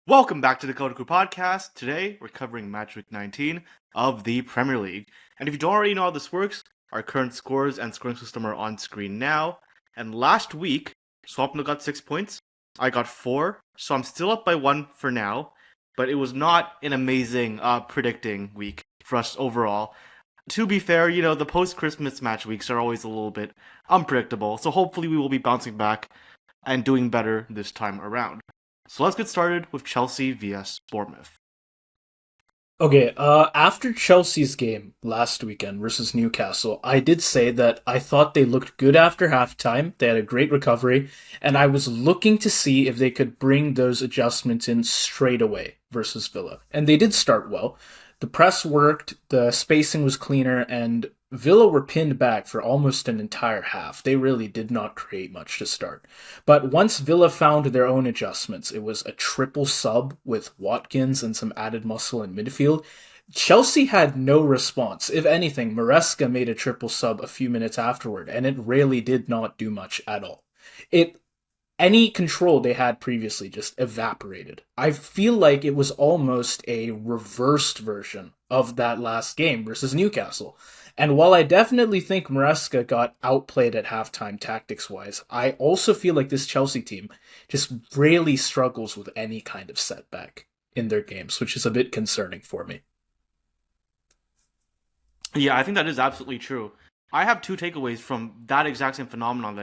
Welcome back to the CoDaKrew podcast. Today, we're covering match week 19 of the Premier League. And if you don't already know how this works, our current scores and scoring system are on screen now. And last week, Swapno got 6 points. I got 4, so I'm still up by 1 for now. But it was not an amazing predicting week for us overall. To be fair, the post-Christmas match weeks are always a little bit unpredictable. So hopefully we will be bouncing back and doing better this time around. So let's get started with Chelsea vs Bournemouth. Okay, after Chelsea's game last weekend versus Newcastle, I did say that I thought they looked good after halftime. They had a great recovery, and I was looking to see if they could bring those adjustments in straight away versus Villa. And they did start well. The press worked, the spacing was cleaner, and Villa were pinned back for almost an entire half. They really did not create much to start. But once Villa found their own adjustments, it was a triple sub with Watkins and some added muscle in midfield. Chelsea had no response. If anything, Maresca made a triple sub a few minutes afterward, and it really did not do much at all. Any control they had previously just evaporated. I feel like it was almost a reversed version of that last game versus Newcastle. And while I definitely think Maresca got outplayed at halftime tactics-wise, I also feel like this Chelsea team just really struggles with any kind of setback in their games, which is a bit concerning for me. Yeah, I think that is absolutely true. I have 2 takeaways from that exact same phenomenon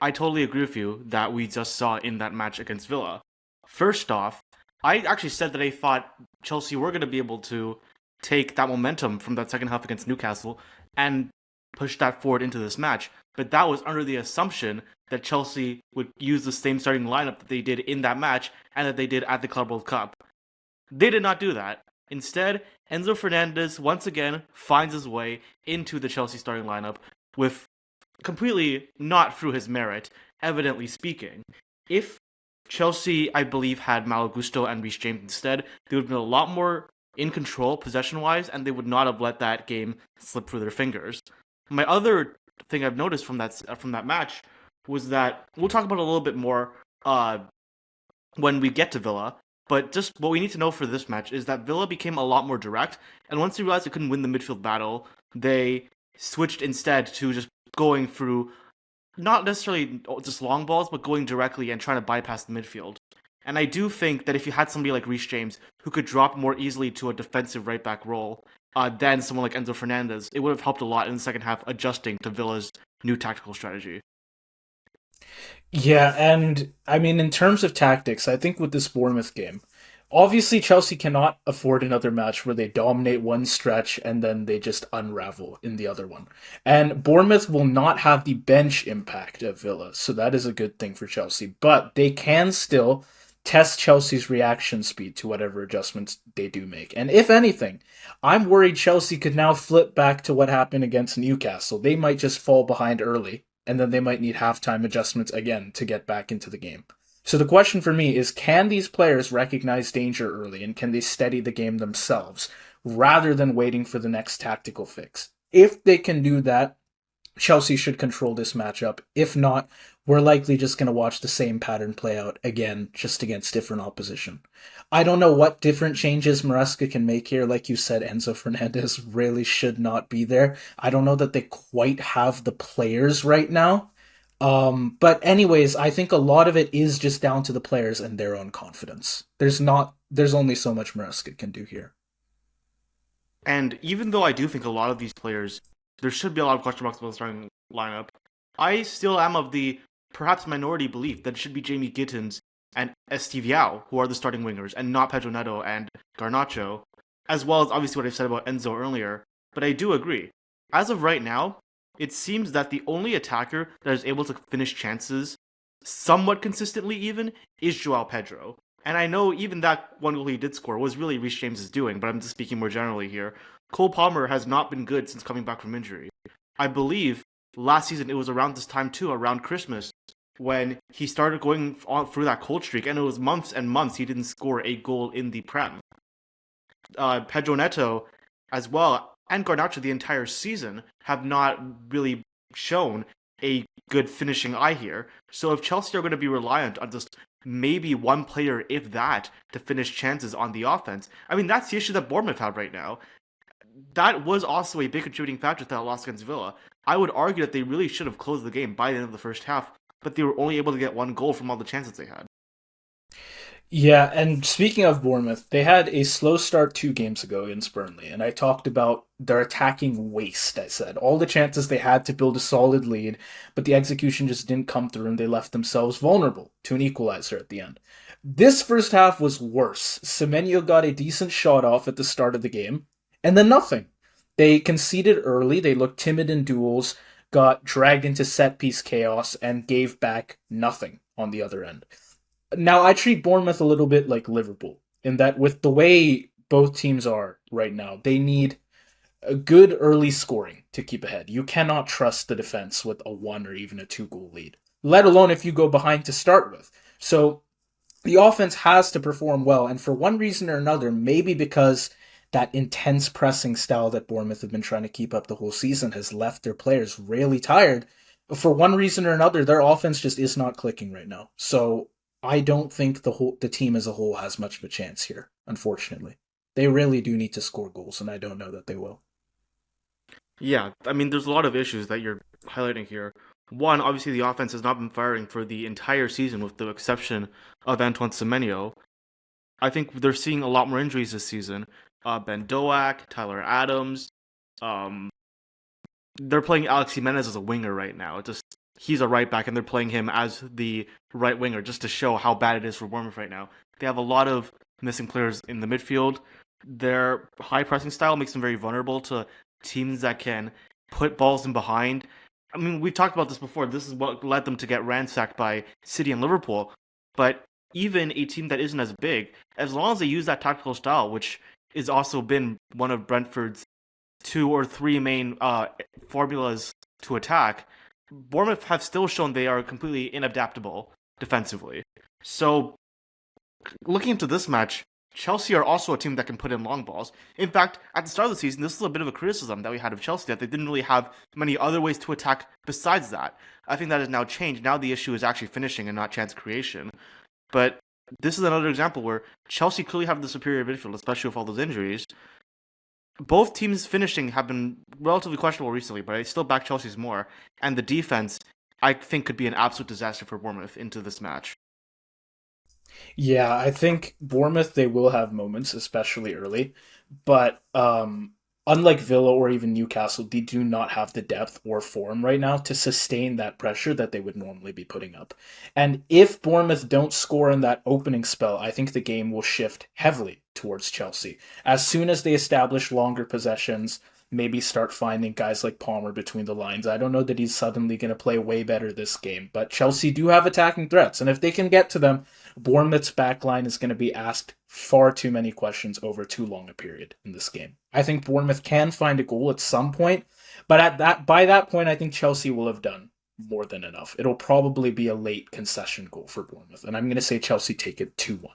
I totally agree with you that we just saw in that match against Villa. First off, I actually said that I thought Chelsea were going to be able to take that momentum from that second half against Newcastle and push that forward into this match. But that was under the assumption that Chelsea would use the same starting lineup that they did in that match and that they did at the Club World Cup. They did not do that. Instead, Enzo Fernandez once again finds his way into the Chelsea starting lineup with completely not through his merit, evidently speaking. If Chelsea, I believe, had Malo Gusto and Reece James instead, they would have been a lot more in control possession-wise, and they would not have let that game slip through their fingers. My other thing I've noticed from that match was that we'll talk about it a little bit more when we get to Villa. But just what we need to know for this match is that Villa became a lot more direct, and once they realized they couldn't win the midfield battle, they switched instead to just going through not necessarily just long balls, but going directly and trying to bypass the midfield. And I do think that if you had somebody like Reece James who could drop more easily to a defensive right-back role than someone like Enzo Fernandez, it would have helped a lot in the second half adjusting to Villa's new tactical strategy. Yeah, and I mean, in terms of tactics, I think with this Bournemouth game, obviously Chelsea cannot afford another match where they dominate one stretch and then they just unravel in the other one. And Bournemouth will not have the bench impact of Villa, so that is a good thing for Chelsea. But they can still test Chelsea's reaction speed to whatever adjustments they do make. And if anything, I'm worried Chelsea could now flip back to what happened against Newcastle. They might just fall behind early, and then they might need halftime adjustments again to get back into the game. So the question for me is, can these players recognize danger early, and can they steady the game themselves, rather than waiting for the next tactical fix? If they can do that, Chelsea should control this matchup. If not, we're likely just going to watch the same pattern play out again, just against different opposition. I don't know what different changes Maresca can make here. Like you said, Enzo Fernandez really should not be there. I don't know that they quite have the players right now. But anyways, I think a lot of it is just down to the players and their own confidence. There's only so much Maresca can do here. And even though I do think a lot of these players, there should be a lot of question marks about the starting lineup, I still am of the perhaps minority belief that it should be Jamie Gittins and Estiviao who are the starting wingers, and not Pedro Neto and Garnacho, as well as obviously what I've said about Enzo earlier. But I do agree. As of right now, it seems that the only attacker that is able to finish chances somewhat consistently even is Joao Pedro. And I know even that one goal he did score was really Reece James' doing, but I'm just speaking more generally here. Cole Palmer has not been good since coming back from injury. I believe last season it was around this time too, around Christmas, when he started going on through that cold streak, and it was months and months he didn't score a goal in the Prem. Pedro Neto as well, and Garnacho the entire season have not really shown a good finishing eye here. So if Chelsea are going to be reliant on just maybe one player, if that, to finish chances on the offense. I mean, that's the issue that Bournemouth have right now. That was also a big contributing factor to that loss against Villa. I would argue that they really should have closed the game by the end of the first half, but they were only able to get one goal from all the chances they had. Yeah, and speaking of Bournemouth, they had a slow start 2 games ago against Burnley, and I talked about their attacking waste. I said all the chances they had to build a solid lead, but the execution just didn't come through, and they left themselves vulnerable to an equalizer at the end. This first half was worse. Semenyo got a decent shot off at the start of the game, and then nothing. They conceded early, they looked timid in duels, got dragged into set piece chaos, and gave back nothing on the other end. Now, I treat Bournemouth a little bit like Liverpool, in that with the way both teams are right now, they need a good early scoring to keep ahead. You cannot trust the defense with a 1 or even a 2 goal lead, let alone if you go behind to start with. So the offense has to perform well, and for one reason or another, maybe because that intense pressing style that Bournemouth have been trying to keep up the whole season has left their players really tired. For one reason or another, their offense just is not clicking right now. So I don't think the team as a whole has much of a chance here, unfortunately. They really do need to score goals, and I don't know that they will. Yeah, I mean, there's a lot of issues that you're highlighting here. One, obviously, the offense has not been firing for the entire season, with the exception of Antoine Semenyo. I think they're seeing a lot more injuries this season. Ben Doak, Tyler Adams. Um, they're playing Alex Jimenez as a winger right now. He's a right back, and they're playing him as the right winger just to show how bad it is for Bournemouth right now. They have a lot of missing players in the midfield. Their high pressing style makes them very vulnerable to teams that can put balls in behind. I mean, we've talked about this before. This is what led them to get ransacked by City and Liverpool. But even a team that isn't as big, as long as they use that tactical style, which has also been one of Brentford's 2 or 3 main formulas to attack, Bournemouth have still shown they are completely inadaptable defensively. So, looking into this match, Chelsea are also a team that can put in long balls. In fact, at the start of the season, this is a bit of a criticism that we had of Chelsea, that they didn't really have many other ways to attack besides that. I think that has now changed. Now the issue is actually finishing and not chance creation. But this is another example where Chelsea clearly have the superior midfield, especially with all those injuries. Both teams' finishing have been relatively questionable recently, but I still back Chelsea's more. And the defense, I think, could be an absolute disaster for Bournemouth into this match. Yeah, I think Bournemouth, they will have moments, especially early, but unlike Villa or even Newcastle, they do not have the depth or form right now to sustain that pressure that they would normally be putting up. And if Bournemouth don't score in that opening spell, I think the game will shift heavily towards Chelsea. As soon as they establish longer possessions, maybe start finding guys like Palmer between the lines. I don't know that he's suddenly going to play way better this game, but Chelsea do have attacking threats, and if they can get to them, Bournemouth's backline is going to be asked far too many questions over too long a period in this game. I think Bournemouth can find a goal at some point, but by that point, I think Chelsea will have done more than enough. It'll probably be a late concession goal for Bournemouth, and I'm going to say Chelsea take it 2-1.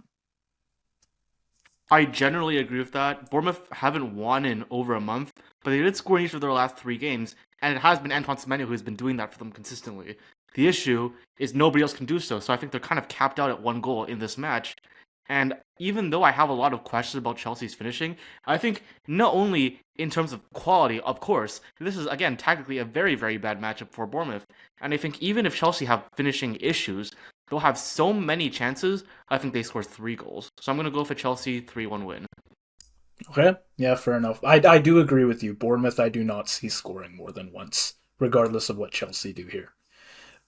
I generally agree with that. Bournemouth haven't won in over a month, but they did score in each of their last 3 games, and it has been Antoine Semenyo who has been doing that for them consistently. The issue is nobody else can do so I think they're kind of capped out at 1 goal in this match. And even though I have a lot of questions about Chelsea's finishing, I think not only in terms of quality, of course, this is, again, tactically a very, very bad matchup for Bournemouth. And I think even if Chelsea have finishing issues, they'll have so many chances, I think they score 3 goals. So I'm going to go for Chelsea 3-1 win. Okay, yeah, fair enough. I do agree with you. Bournemouth, I do not see scoring more than once, regardless of what Chelsea do here.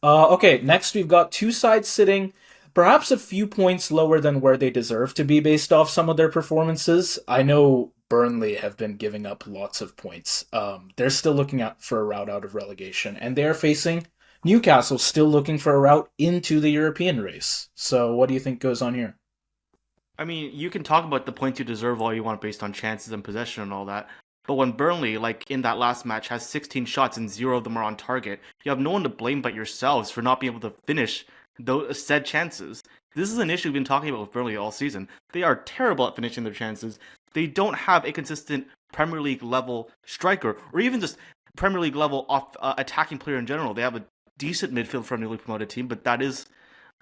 Okay, next we've got two sides sitting perhaps a few points lower than where they deserve to be based off some of their performances. I know Burnley have been giving up lots of points. They're still looking out for a route out of relegation, and they're facing Newcastle, still looking for a route into the European race. So what do you think goes on here? I mean, you can talk about the points you deserve all you want based on chances and possession and all that. But when Burnley, like in that last match, has 16 shots and 0 of them are on target, you have no one to blame but yourselves for not being able to finish those said chances. This is an issue we've been talking about with Burnley all season. They are terrible at finishing their chances. They don't have a consistent Premier League level striker, or even just Premier League level off attacking player in general. They have a decent midfield for a newly promoted team, but that is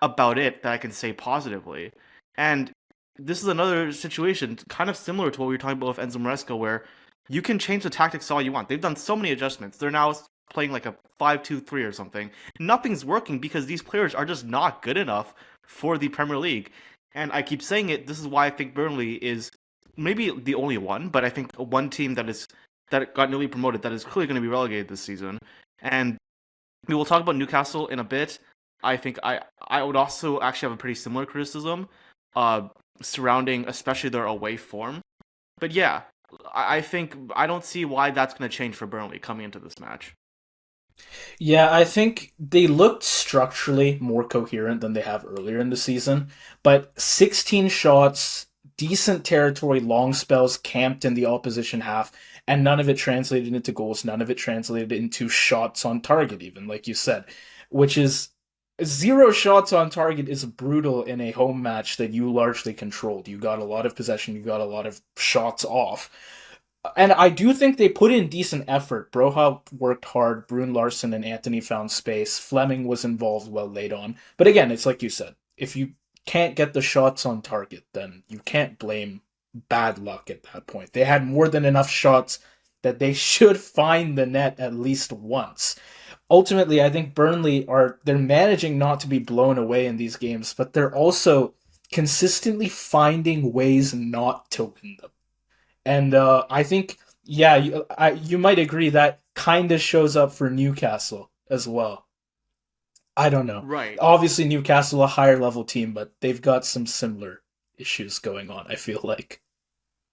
about it that I can say positively. And this is another situation kind of similar to what we were talking about with Enzo Maresca, where you can change the tactics all you want. They've done so many adjustments. They're now playing like a 5-2-3 or something. Nothing's working because these players are just not good enough for the Premier League. And I keep saying it, this is why I think Burnley is maybe the only one, but I think one team that got newly promoted that is clearly going to be relegated this season. And we will talk about Newcastle in a bit. I think I would also actually have a pretty similar criticism surrounding especially their away form. But yeah, I think I don't see why that's going to change for Burnley coming into this match. Yeah, I think they looked structurally more coherent than they have earlier in the season, but 16 shots, decent territory, long spells camped in the opposition half, and none of it translated into goals, none of it translated into shots on target, even, like you said, which is zero shots on target is brutal in a home match that you largely controlled. You got a lot of possession, you got a lot of shots off. And I do think they put in decent effort. Broha worked hard. Brun Larson and Anthony found space. Fleming was involved well late on. But again, it's like you said. If you can't get the shots on target, then you can't blame bad luck at that point. They had more than enough shots that they should find the net at least once. Ultimately, I think they're managing not to be blown away in these games, but they're also consistently finding ways not to win them. And I think, yeah, you might agree that kind of shows up for Newcastle as well. I don't know. Right. Obviously, Newcastle a higher level team, but they've got some similar issues going on, I feel like.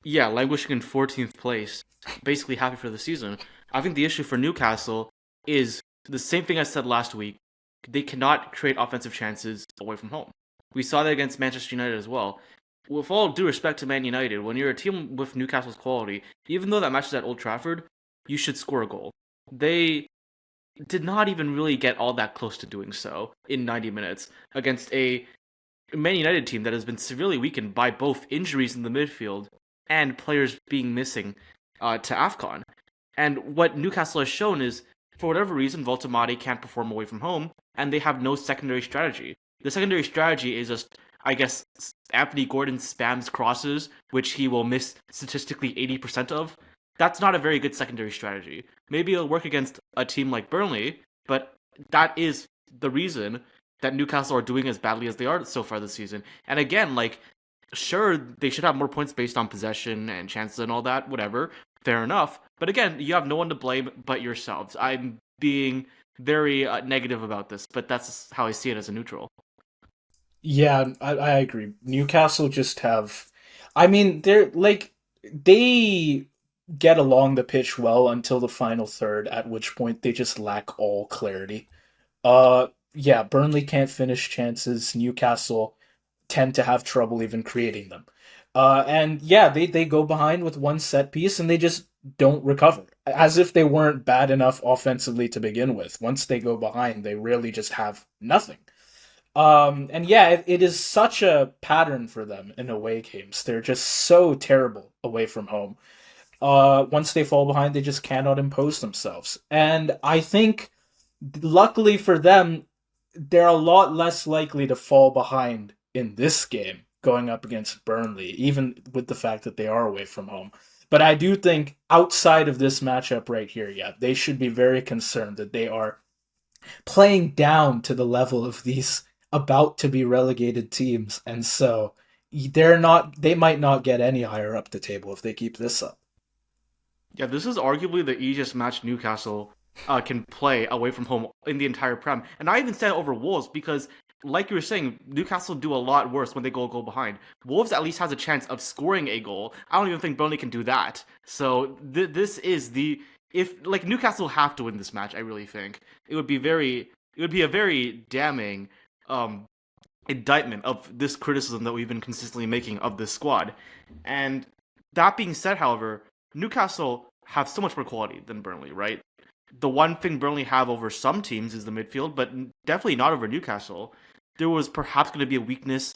Yeah, languishing in 14th place, basically happy for the season. I think the issue for Newcastle is the same thing I said last week. They cannot create offensive chances away from home. We saw that against Manchester United as well. With all due respect to Man United, when you're a team with Newcastle's quality, even though that match is at Old Trafford, you should score a goal. They did not even really get all that close to doing so in 90 minutes against a Man United team that has been severely weakened by both injuries in the midfield and players being missing to AFCON. And what Newcastle has shown is, for whatever reason, Voltemade can't perform away from home, and they have no secondary strategy. The secondary strategy is just, I guess, Anthony Gordon spams crosses, which he will miss statistically 80% of. That's not a very good secondary strategy. Maybe it'll work against a team like Burnley, but that is the reason that Newcastle are doing as badly as they are so far this season. And again, like, sure, they should have more points based on possession and chances and all that, whatever. Fair enough. But again, you have no one to blame but yourselves. I'm being very negative about this, but that's how I see it as a neutral. Yeah, I agree. Newcastle just have. I mean, they're like. They get along the pitch well until the final third, at which point they just lack all clarity. Yeah, Burnley can't finish chances. Newcastle tend to have trouble even creating them. And yeah, they go behind with one set piece and they just don't recover. As if they weren't bad enough offensively to begin with. Once they go behind, they really just have nothing. And yeah, it is such a pattern for them in away games. They're just so terrible away from home. Once they fall behind, they just cannot impose themselves. And I think, luckily for them, they're a lot less likely to fall behind in this game going up against Burnley, even with the fact that they are away from home. But I do think outside of this matchup right here, yeah, they should be very concerned that they are playing down to the level of these about to be relegated teams. And so they might not get any higher up the table if they keep this up. Yeah, this is arguably the easiest match Newcastle can play away from home in the entire Prem. And I even said over Wolves because, like you were saying, Newcastle do a lot worse when they go a goal behind. Wolves at least has a chance of scoring a goal. I don't even think Burnley can do that. So this is if like Newcastle have to win this match. I really think it would be a very damning indictment of this criticism that we've been consistently making of this squad. And that being said, however, Newcastle have so much more quality than Burnley, right? The one thing Burnley have over some teams is the midfield, but definitely not over Newcastle. There was perhaps going to be a weakness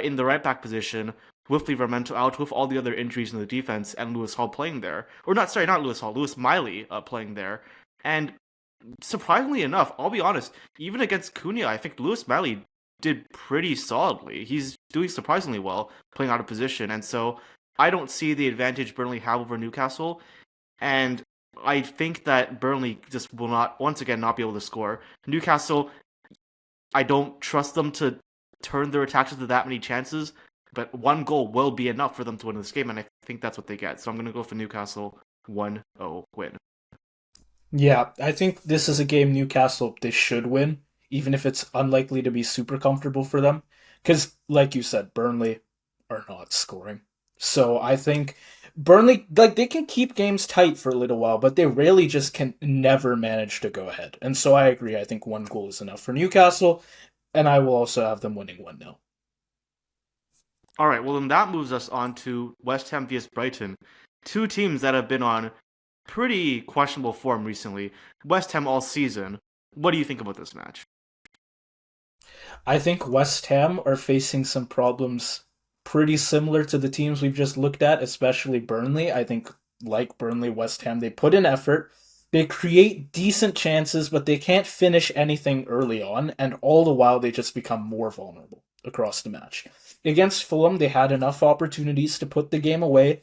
in the right back position with Livramento out, with all the other injuries in the defense, and Lewis Hall playing there. Or not Lewis Hall, Lewis Miley playing there. And surprisingly enough, I'll be honest, even against Cunha, I think Lewis Miley did pretty solidly. He's doing surprisingly well, playing out of position, and so I don't see the advantage Burnley have over Newcastle, and I think that Burnley just will not once again not be able to score. Newcastle, I don't trust them to turn their attacks into that many chances, but one goal will be enough for them to win this game, and I think that's what they get. So I'm going to go for Newcastle 1-0 win. Yeah, I think this is a game Newcastle they should win, even if it's unlikely to be super comfortable for them. Because, like you said, Burnley are not scoring. So I think Burnley, like, they can keep games tight for a little while, but they really just can never manage to go ahead. And so I agree. I think one goal is enough for Newcastle, and I will also have them winning 1-0. All right, well, then that moves us on to West Ham vs Brighton. Two teams that have been on pretty questionable form recently. West Ham all season. What do you think about this match? I think West Ham are facing some problems pretty similar to the teams we've just looked at, especially Burnley. I think, like Burnley, West Ham, they put in effort. They create decent chances, but they can't finish anything early on, and all the while they just become more vulnerable across the match. Against Fulham, they had enough opportunities to put the game away,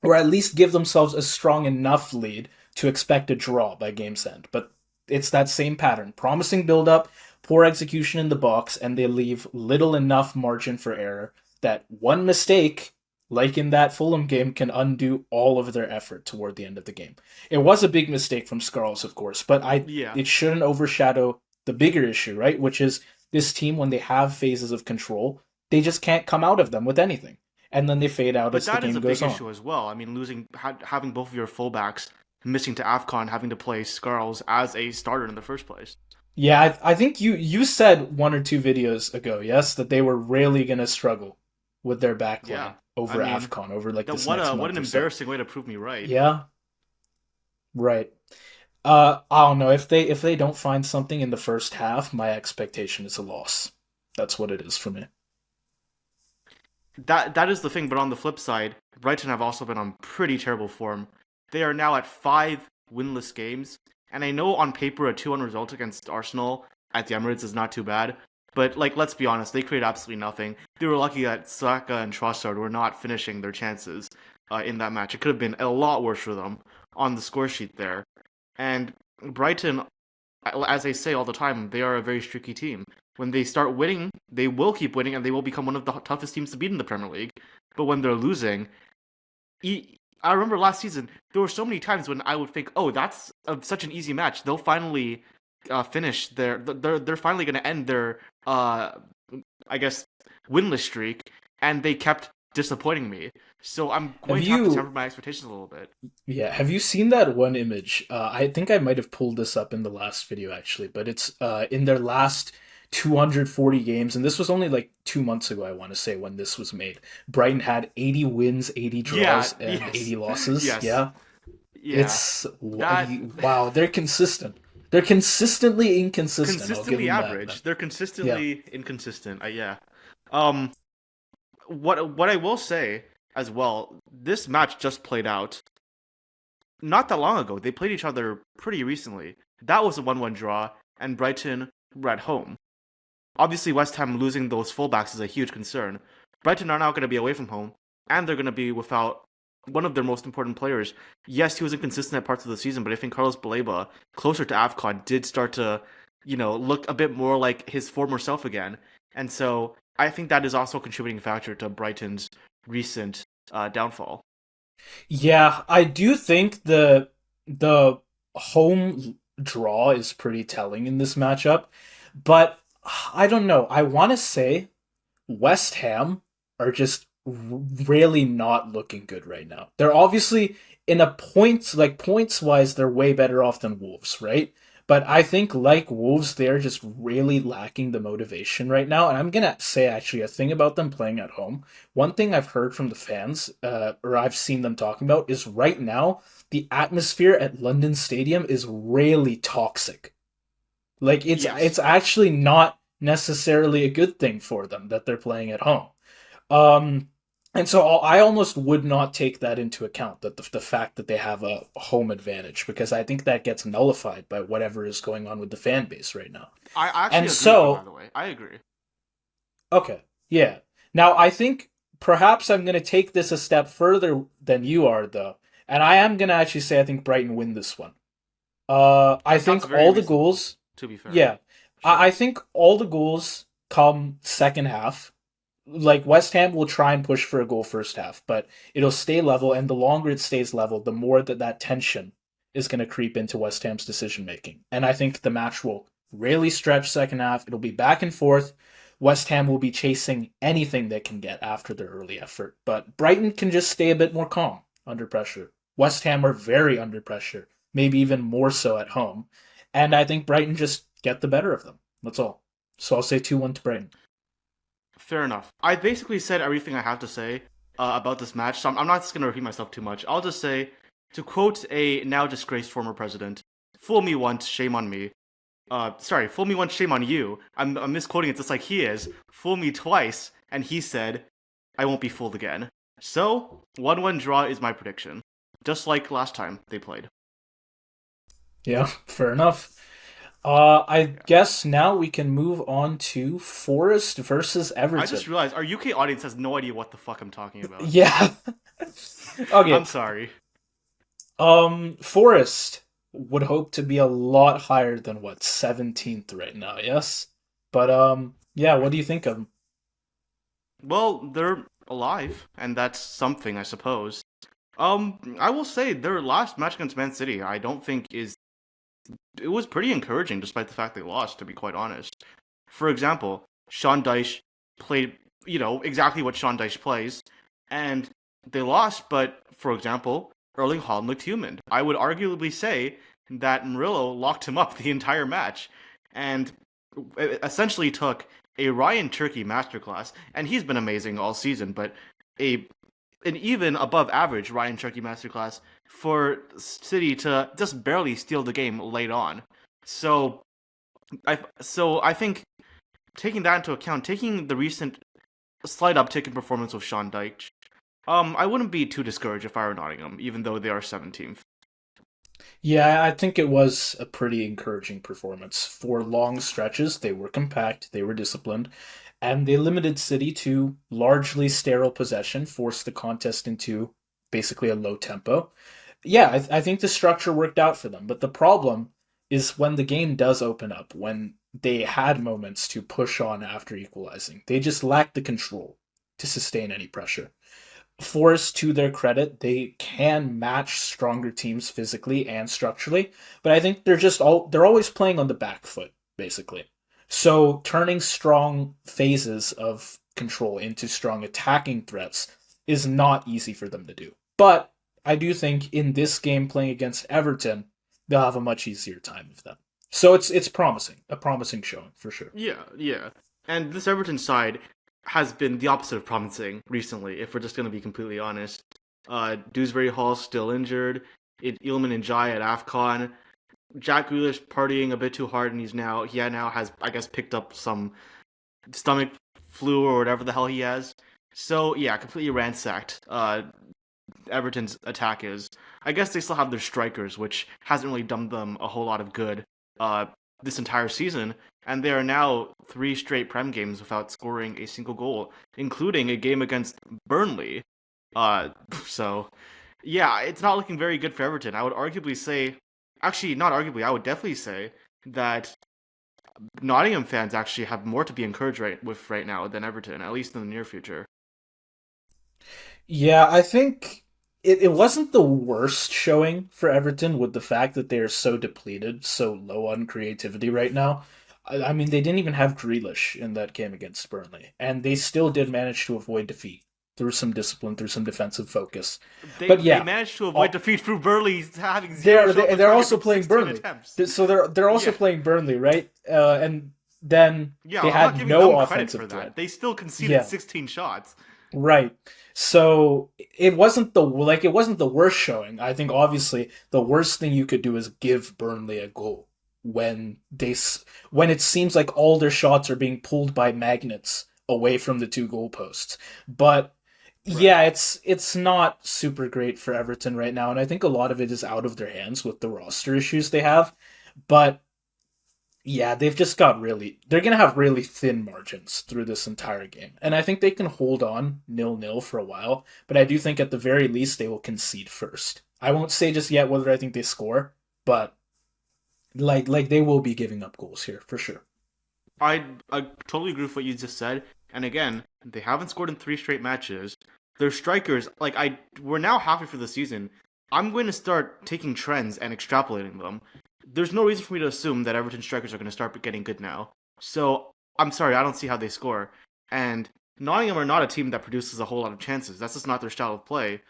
or at least give themselves a strong enough lead to expect a draw by game's end. But it's that same pattern. Promising build-up, poor execution in the box, and they leave little enough margin for error that one mistake, like in that Fulham game, can undo all of their effort toward the end of the game. It was a big mistake from Scarles, of course, but Yeah, it shouldn't overshadow the bigger issue, right? Which is this team, when they have phases of control, they just can't come out of them with anything. And then they fade out but as the that is game a big goes on. issue as well. I mean, having both of your fullbacks missing to AFCON, having to play Scarles as a starter in the first place. Yeah, I think you said one or two videos ago, yes, that they were really going to struggle with their Yeah, backline I over mean, AFCON, over like this what next a what month an or so. embarrassing way to prove me right. Yeah, right. I don't know if they don't find something in the first half, my expectation is a loss. That's what it is for me. That is the thing, but on the flip side, Brighton have also been on pretty terrible form. They are now at 5 winless games, and I know on paper a 2-1 result against Arsenal at the Emirates is not too bad, but like let's be honest, they created absolutely nothing. They were lucky that Saka and Trossard were not finishing their chances in that match. It could have been a lot worse for them on the score sheet there. And Brighton, as I say all the time, they are a very streaky team. When they start winning, they will keep winning and they will become one of the toughest teams to beat in the Premier League. But when they're losing, I remember last season, there were so many times when I would think, oh, that's such an easy match. They'll finally finish they're finally going to end their, I guess, winless streak. And they kept disappointing me. So I'm Have going to have to temper you my expectations a little bit. Yeah, have you seen that one image? I think I might have pulled this up in the last video actually, but it's in their last 240 games, and this was only like 2 months ago, I want to say, when this was made. Brighton had 80 wins, 80 Yeah, draws, and yes, 80 losses. yes, Yeah, yeah. That wow, they're consistent. They're consistently inconsistent. I'll give consistently them that. average. They're Yeah. consistently inconsistent. Yeah. Um. What I will say as well, this match just played out not that long ago. They played each other pretty recently. That was a 1-1 draw, and Brighton were at home. Obviously, West Ham losing those fullbacks is a huge concern. Brighton are now going to be away from home, and they're going to be without one of their most important players. Yes, he was inconsistent at parts of the season, but I think Carlos Baleba, closer to AFCON, did start to, look a bit more like his former self again. And so I think that is also a contributing factor to Brighton's recent downfall. Yeah, I do think the home draw is pretty telling in this matchup, but I don't know. I want to say West Ham are just really not looking good right now. They're obviously in a points wise, they're way better off than Wolves, right? But I think like Wolves, they're just really lacking the motivation right now. And I'm gonna say actually a thing about them playing at home. One thing I've heard from the fans, or I've seen them talking about, is right now the atmosphere at London Stadium is really toxic. Like it's Yes. actually not necessarily a good thing for them that they're playing at home. Um, and so I almost would not take that into account, that the fact that they have a home advantage, because I think that gets nullified by whatever is going on with the fan base right now. I actually And agree with you, by so the way. I agree. Okay. Yeah. Now I think perhaps I'm going to take this a step further than you are though. And I am going to actually say I think Brighton win this one. I That's think very all the reasonable, goals, to be fair. yeah. I Sure. think all the goals come second half. Like West Ham will try and push for a goal first half, but it'll stay level, and the longer it stays level, the more that tension is going to creep into West Ham's decision making. And I think the match will really stretch second half. It'll be back and forth. West Ham will be chasing anything they can get after their early effort, but Brighton can just stay a bit more calm under pressure. West Ham are very under pressure, maybe even more so at home, and I think Brighton just get the better of them. That's all. So I'll say 2-1 to Brighton. Fair enough. I basically said everything I have to say about this match, so I'm not just going to repeat myself too much. I'll just say, to quote a now disgraced former president, fool me once, shame on me. Sorry, fool me once, shame on you. I'm misquoting it just like he is. Fool me twice, and he said, I won't be fooled again. So, 1-1 draw is my prediction. Just like last time they played. Yeah, fair enough. I Yeah. guess now we can move on to Forest versus I just Everton. realized our UK audience has no idea what the fuck I'm talking about. Yeah. I'm Okay. sorry. Forest would hope to be a lot higher than what 17th right now. Yes, but yeah. What do you think of them? Well, they're alive, and that's something, I suppose. I will say their last match against Man City, I don't think is. It was pretty encouraging, despite the fact they lost. To be quite honest, for example, Sean Dyche played, exactly what Sean Dyche plays, and they lost. But for example, Erling Haaland looked human. I would arguably say that Murillo locked him up the entire match, and essentially took a Ryan Turkey masterclass, and he's been amazing all season. But a an even above average Ryan Cherky masterclass for City to just barely steal the game late on. So I think taking that into account, taking the recent slight uptick in performance of Sean Dyche, I wouldn't be too discouraged if I were Nottingham, even though they are 17th. Yeah, I think it was a pretty encouraging performance. For long stretches, they were compact, they were disciplined, and they limited City to largely sterile possession, forced the contest into basically a low tempo. Yeah, I think the structure worked out for them, but the problem is when the game does open up, when they had moments to push on after equalizing, they just lacked the control to sustain any pressure. Forest, to their credit, they can match stronger teams physically and structurally, but I think they're always playing on the back foot, basically. So turning strong phases of control into strong attacking threats is not easy for them to do. But I do think in this game playing against Everton, they'll have a much easier time of that. So it's promising, a promising showing for sure. Yeah, yeah. And this Everton side has been the opposite of promising recently, if we're just going to be completely honest. Dewsbury Hall still injured. Ilman and Jai at AFCON. Jack Grealish partying a bit too hard, and he now has, I guess, picked up some stomach flu or whatever the hell he has. So yeah, completely ransacked. Everton's attack is. I guess they still have their strikers, which hasn't really done them a whole lot of good uh, this entire season, and they are now three straight Prem games without scoring a single goal, including a game against Burnley. Uh, so yeah, it's not looking very good for Everton. I would arguably say, actually, not arguably, I would definitely say that Nottingham fans actually have more to be encouraged with right now than Everton, at least in the near future. Yeah, I think it wasn't the worst showing for Everton with the fact that they are so depleted, so low on creativity right now. I mean, they didn't even have Grealish in that game against Burnley, and they still did manage to avoid defeat through some discipline, through some defensive focus. They But they yeah, managed to avoid all, defeat through Burnley having zero they're shots on they're target also from playing 16 Burnley, attempts. So they're also Yeah, playing Burnley, right? And then yeah, they I'm not had giving them no credit offensive for threat. that. They still conceded Yeah, 16 shots. right. So it wasn't the worst showing. I think obviously the worst thing you could do is give Burnley a goal when when it seems like all their shots are being pulled by magnets away from the two goalposts. But Right. yeah, it's not super great for Everton right now, and I think a lot of it is out of their hands with the roster issues they have. But Yeah, they've just got they're going to have really thin margins through this entire game. And I think they can hold on 0-0 for a while, but I do think at the very least they will concede first. I won't say just yet whether I think they score, but like they will be giving up goals here for sure. I totally agree with what you just said. And again, they haven't scored in 3 straight matches. Their strikers, we're now halfway through the season. I'm going to start taking trends and extrapolating them. There's no reason for me to assume that Everton strikers are going to start getting good now. So I'm sorry, I don't see how they score. And Nottingham are not a team that produces a whole lot of chances. That's just not their style of play.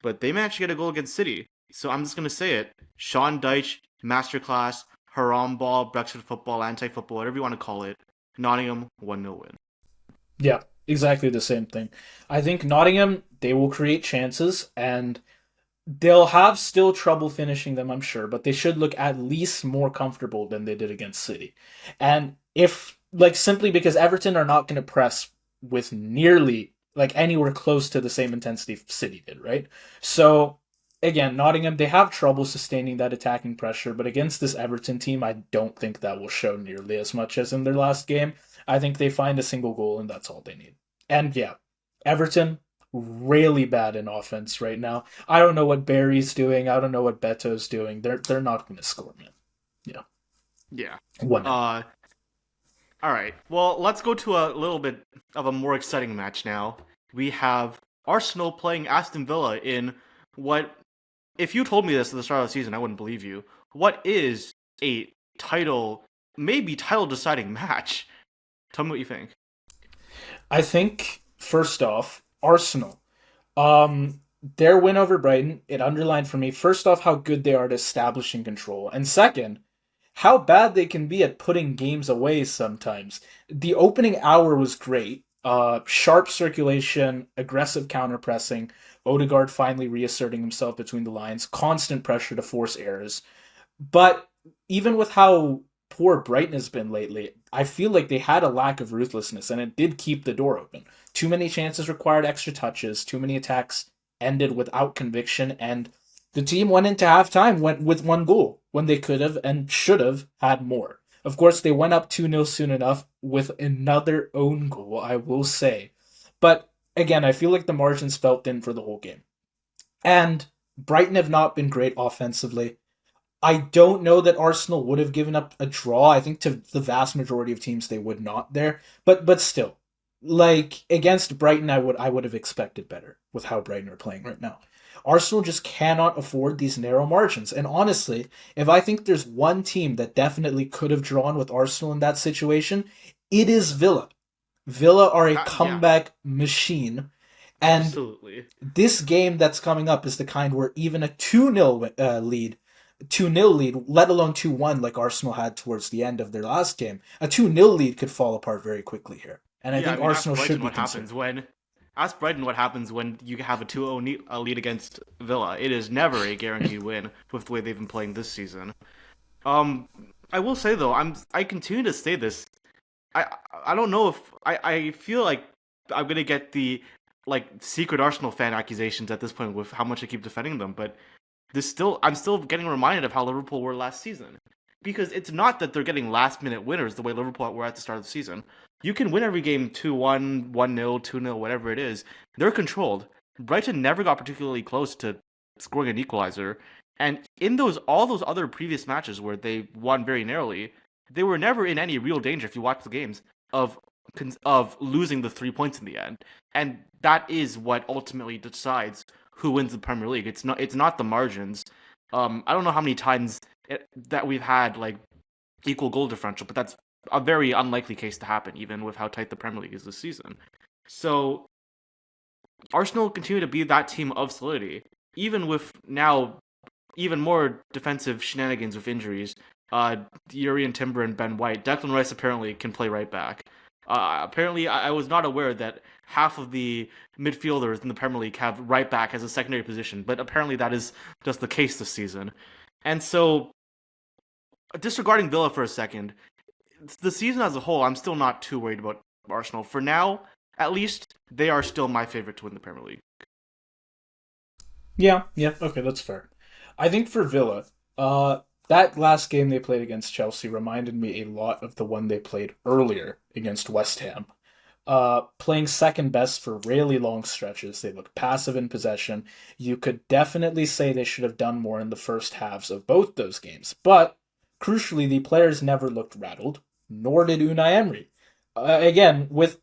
But they managed to get a goal against City. So I'm just going to say it. Sean Dyche, masterclass, haram ball, Brexit football, anti-football, whatever you want to call it. Nottingham, 1-0 win. Yeah, exactly the same thing. I think Nottingham, they will create chances and they'll have still trouble finishing them, I'm sure, but they should look at least more comfortable than they did against City. And if, like, simply because Everton are not going to press with nearly, like, anywhere close to the same intensity City did, right? So, again, Nottingham, they have trouble sustaining that attacking pressure, but against this Everton team, I don't think that will show nearly as much as in their last game. I think they find a single goal, and that's all they need. And yeah, Everton, really bad in offense right now. I don't know what Barry's doing. I don't know what Beto's doing. They're not going to score, man. Yeah. Yeah. 1-0. All right. Well, let's go to a little bit of a more exciting match now. We have Arsenal playing Aston Villa in what, if you told me this at the start of the season, I wouldn't believe you. What is a maybe title deciding match? Tell me what you think. I think first off, Arsenal. Um, their win over Brighton, it underlined for me first off how good they are at establishing control, and second, how bad they can be at putting games away sometimes. The opening hour was great. Sharp circulation, aggressive counter pressing, Odegaard finally reasserting himself between the lines, constant pressure to force errors. But even with how poor Brighton has been lately, I feel like they had a lack of ruthlessness and it did keep the door open. Too many chances required extra touches, too many attacks ended without conviction, and the team went into halftime went with 1 goal when they could have and should have had more. Of course, they went up 2-0 soon enough with another own goal, I will say. But again, I feel like the margins felt thin for the whole game. And Brighton have not been great offensively. I don't know that Arsenal would have given up a draw. I think to the vast majority of teams they would not there. But still, like against Brighton, I would have expected better with how Brighton are playing right now. Arsenal just cannot afford these narrow margins. And honestly, if I think there's one team that definitely could have drawn with Arsenal in that situation, it is Villa. Villa are a Yeah, comeback machine. And absolutely. this game that's coming up is the kind where even a 2-0 lead 2-0 lead, let alone 2-1 like Arsenal had towards the end of their last game, a 2-0 lead could fall apart very quickly here. And I Yeah, I think mean, Arsenal should be concerned. Ask Brighton what happens when you have a 2-0 lead against Villa. It is never a guaranteed win with the way they've been playing this season. Um, I will say though, I continue to say this. I don't know if I feel like I'm gonna get the secret Arsenal fan accusations at this point with how much I keep defending them, but I'm still getting reminded of how Liverpool were last season. Because it's not that they're getting last minute winners the way Liverpool were at the start of the season. You can win every game 2-1, 1-0, 2-0, whatever it is. They're controlled. Brighton never got particularly close to scoring an equalizer. And in all those other previous matches where they won very narrowly, they were never in any real danger if you watch the games of losing the 3 points in the end. And that is what ultimately decides who wins the Premier League. It's not the margins. I don't know how many times that we've had equal goal differential, but that's a very unlikely case to happen, even with how tight the Premier League is this season. So Arsenal continue to be that team of solidity, even with now even more defensive shenanigans with injuries. Urian Timber and Ben White. Declan Rice apparently can play right back. Apparently, I was not aware that half of the midfielders in the Premier League have right back as a secondary position, but apparently that is just the case this season. And so, disregarding Villa for a second, the season as a whole, I'm still not too worried about Arsenal. For now, at least, they are still my favorite to win the Premier League. Yeah, okay, that's fair. I think for Villa, That last game they played against Chelsea reminded me a lot of the one they played earlier against West Ham. Playing second best for really long stretches. They looked passive in possession. You could definitely say they should have done more in the first halves of both those games. But crucially, the players never looked rattled, nor did Unai Emery. Again, with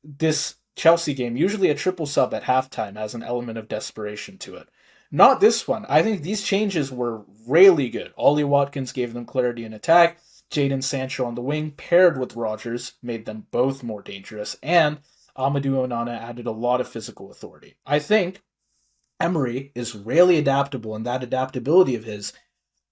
this Chelsea game, usually a triple sub at halftime has an element of desperation to it. Not this one. I think these changes were really good. Ollie Watkins gave them clarity in attack. Jadon Sancho on the wing, paired with Rodgers, made them both more dangerous. And Amadou Onana added a lot of physical authority. I think Emery is really adaptable, and that adaptability of his,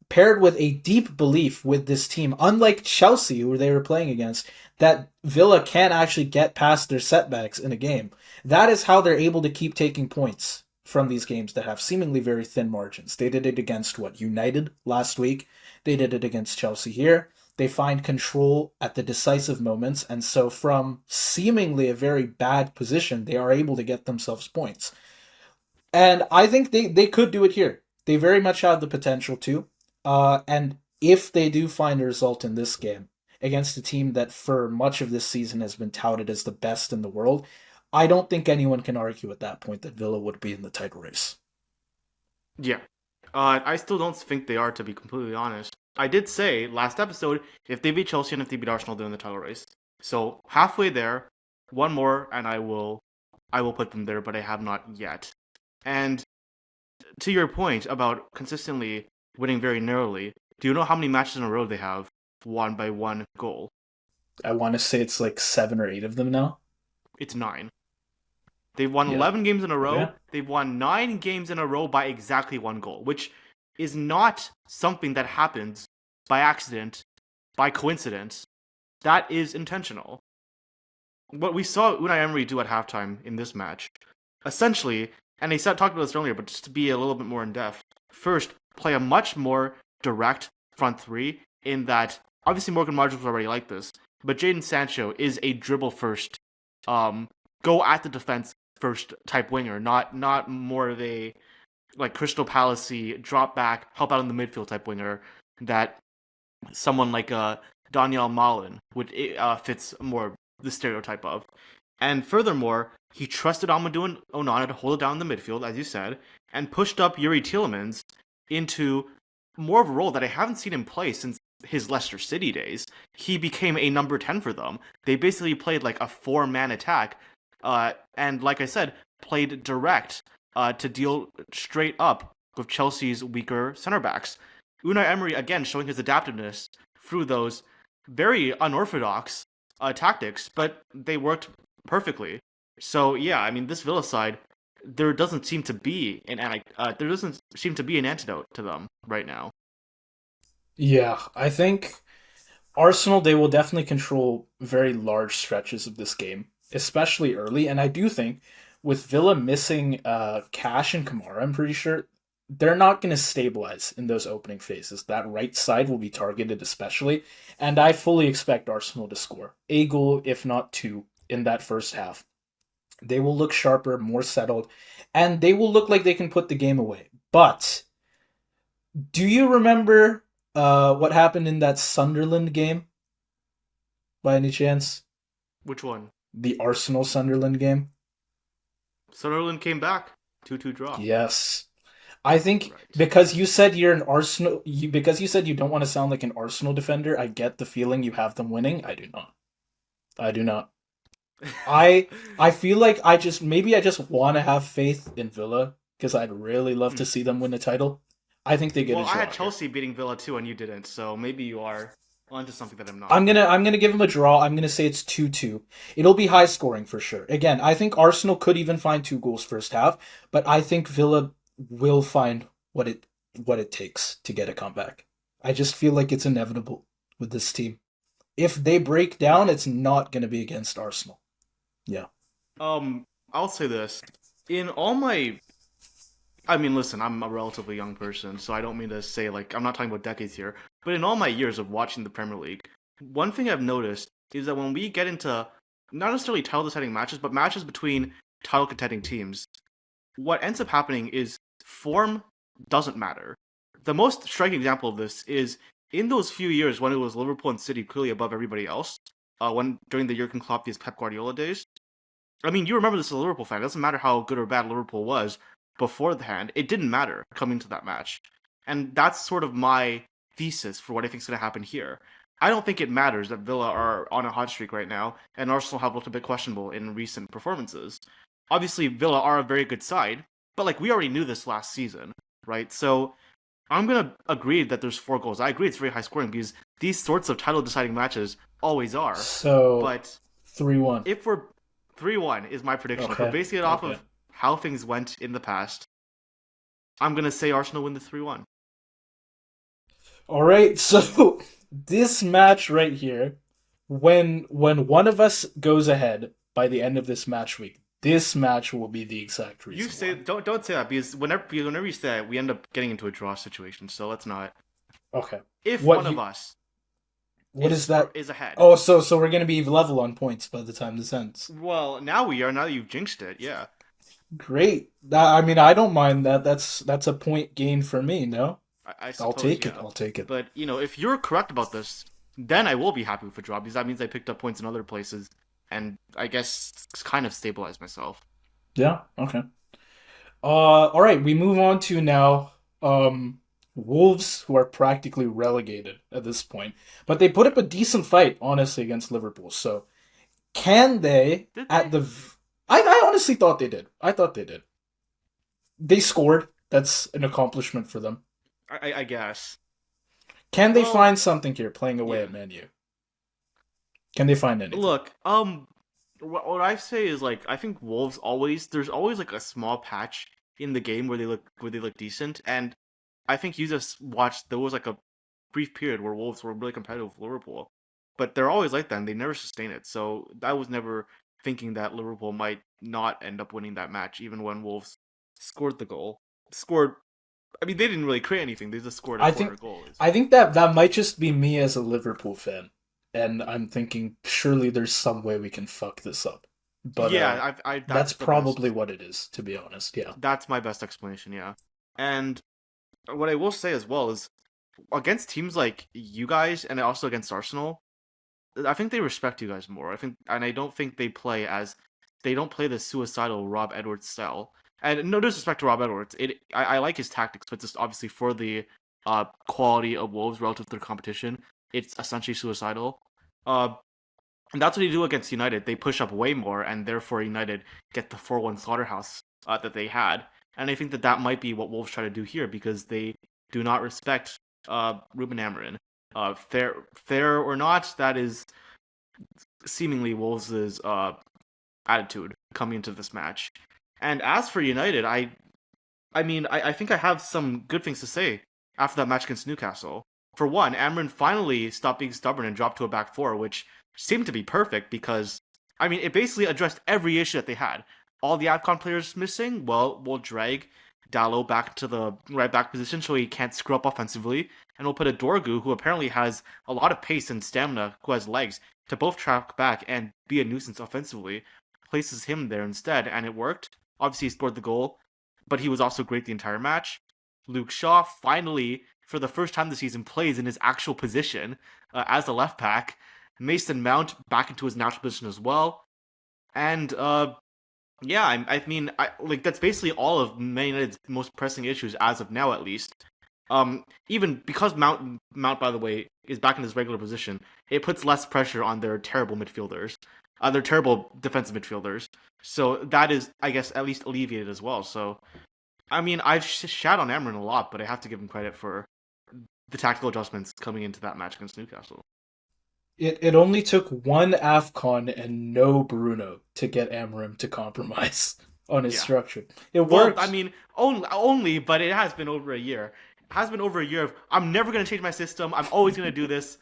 paired with a deep belief with this team, unlike Chelsea, who they were playing against, that Villa can't actually get past their setbacks in a game. That is how they're able to keep taking points from these games that have seemingly very thin margins. They did it against United last week. They did it against Chelsea here. They find control at the decisive moments, and so from seemingly a very bad position, they are able to get themselves points. And I think they could do it here. They very much have the potential to. And if they do find a result in this game against a team that for much of this season has been touted as the best in the world, I don't think anyone can argue at that point that Villa would be in the title race. Yeah. I still don't think they are, to be completely honest. I did say last episode, if they beat Chelsea and if they beat Arsenal, they're in the title race. So halfway there, one more, and I will put them there, but I have not yet. And to your point about consistently winning very narrowly, do you know how many matches in a row they have won by one goal? I want to say it's like 7 or 8 of them now. It's 9. They've won 11 games in a row. Yeah. They've won 9 games in a row by exactly one goal, which is not something that happens by accident, by coincidence. That is intentional. What we saw Unai Emery do at halftime in this match, essentially, and they talked about this earlier, but just to be a little bit more in depth, first, play a much more direct front three in that, obviously Morgan Marshall was already like this, but Jadon Sancho is a dribble first, go at the defense first type winger, not more of a like Crystal Palace-y drop back, help out in the midfield type winger that someone like Daniel Malin would fits more the stereotype of. And furthermore, he trusted Amadou Onana to hold it down in the midfield, as you said, and pushed up Yuri Tielemans into more of a role that I haven't seen him play since his Leicester City days. He became a number 10 for them. They basically played like a 4-man attack, and like I said, played direct to deal straight up with Chelsea's weaker center backs. Unai Emery, again, showing his adaptiveness through those very unorthodox tactics, but they worked perfectly. So yeah, I mean, this Villa side, there doesn't seem to be an antidote to them right now. Yeah, I think Arsenal, they will definitely control very large stretches of this game, especially early. And I do think with Villa missing Cash and Kamara, I'm pretty sure they're not going to stabilize in those opening phases. That right side will be targeted especially. And I fully expect Arsenal to score a goal, if not 2, in that first half. They will look sharper, more settled, and they will look like they can put the game away. But do you remember what happened in that Sunderland game? By any chance? Which one? The Arsenal Sunderland game? Sunderland came back. 2-2 draw. Yes. I think Right. because you said you're an Arsenal, because you said you don't want to sound like an Arsenal defender, I get the feeling you have them winning. I do not. I do not. I feel like I just want to have faith in Villa because I'd really love to see them win the title. I think they get Well, a I draw had here. Chelsea beating Villa too, and you didn't. So maybe you are onto something that I'm not. I'm gonna give them a draw. I'm gonna say it's 2-2. It'll be high scoring for sure. Again, I think Arsenal could even find 2 goals first half, but I think Villa will find what it takes to get a comeback. I just feel like it's inevitable with this team. If they break down, it's not gonna be against Arsenal. Yeah. I'll say this. In all my I mean, listen, I'm a relatively young person, so I don't mean to say, like, I'm not talking about decades here, but in all my years of watching the Premier League, one thing I've noticed is that when we get into not necessarily title-deciding matches, but matches between title-contending teams, what ends up happening is form doesn't matter. the most striking example of this is in those few years when it was Liverpool and City clearly above everybody else. When during the Jurgen Klopp, these Pep Guardiola days. I mean, you remember this as a Liverpool fan. It doesn't matter how good or bad Liverpool was beforehand. It didn't matter coming to that match. And that's sort of my thesis for what I think is going to happen here. I don't think it matters that Villa are on a hot streak right now, and Arsenal have looked a bit questionable in recent performances. Obviously, Villa are a very good side, but like we already knew this last season, right? So I'm gonna agree that there's 4 goals. I agree it's very high scoring because these sorts of title deciding matches always are. So But 3-1. if we're 3-1 is my prediction. If we're basing it off of how things went in the past, I'm gonna say Arsenal win the 3-1. All right, so this match right here, when one of us goes ahead by the end of this match week, this match will be the exact reason. You say don't say that because whenever you say it, we end up getting into a draw situation. So let's not. Okay. If one of us is that is ahead. Oh, so we're gonna be level on points by the time this ends. Well, now we are. Now that you've jinxed it, yeah. Great. I mean, I don't mind that. That's a point gain for me. No. I suppose, I'll take yeah. it. I'll take it. But if you're correct about this, then I will be happy with a draw because that means I picked up points in other places, and I guess kind of stabilized myself. Yeah. Okay. All right. We move on to now. Wolves, who are practically relegated at this point, but they put up a decent fight, honestly, against Liverpool. So, can they I honestly thought they did. I thought they did. They scored. That's an accomplishment for them. I guess. Can they find something here playing away at Man U? Can they find anything? Look, what I say is like I think Wolves there's always like a small patch in the game where they look decent, and I think you just watched there was like a brief period where Wolves were really competitive with Liverpool, but they're always like that and they never sustain it. So I was never thinking that Liverpool might not end up winning that match, even when Wolves scored the goal. I mean, they didn't really create anything. They just scored a corner goal. I think that might just be me as a Liverpool fan, and I'm thinking surely there's some way we can fuck this up. But yeah, that's probably what it is, to be honest. Yeah, that's my best explanation. Yeah, and what I will say as well is against teams like you guys and also against Arsenal, I think they respect you guys more. I don't think they don't play the suicidal Rob Edwards style. And no disrespect to Rob Edwards, I like his tactics, but just obviously for the quality of Wolves relative to their competition, it's essentially suicidal. And that's what they do against United. They push up way more, and therefore United get the 4-1 slaughterhouse that they had. And I think that might be what Wolves try to do here because they do not respect Ruben Amorim. Fair or not, that is seemingly Wolves' attitude coming into this match. And as for United, I think I have some good things to say after that match against Newcastle. For one, Amorim finally stopped being stubborn and dropped to a back four, which seemed to be perfect because, it basically addressed every issue that they had. All the AFCON players missing, well, we'll drag Dalot back to the right back position so he can't screw up offensively, and we'll put a Dorgu, who apparently has a lot of pace and stamina, who has legs, to both track back and be a nuisance offensively. Places him there instead, and it worked. Obviously, he scored the goal, but he was also great the entire match. Luke Shaw finally, for the first time this season, plays in his actual position as a left back. Mason Mount back into his natural position as well. And, that's basically all of Man United's most pressing issues as of now, at least. Even because Mount, by the way, is back in his regular position, it puts less pressure on their terrible midfielders. They're terrible defensive midfielders. So that is, I guess, at least alleviated as well. So, I've shat on Amorim a lot, but I have to give him credit for the tactical adjustments coming into that match against Newcastle. It only took one AFCON and no Bruno to get Amorim to compromise on his structure. It worked. Only, but it has been over a year. It has been over a year of, I'm never going to change my system. I'm always going to do this.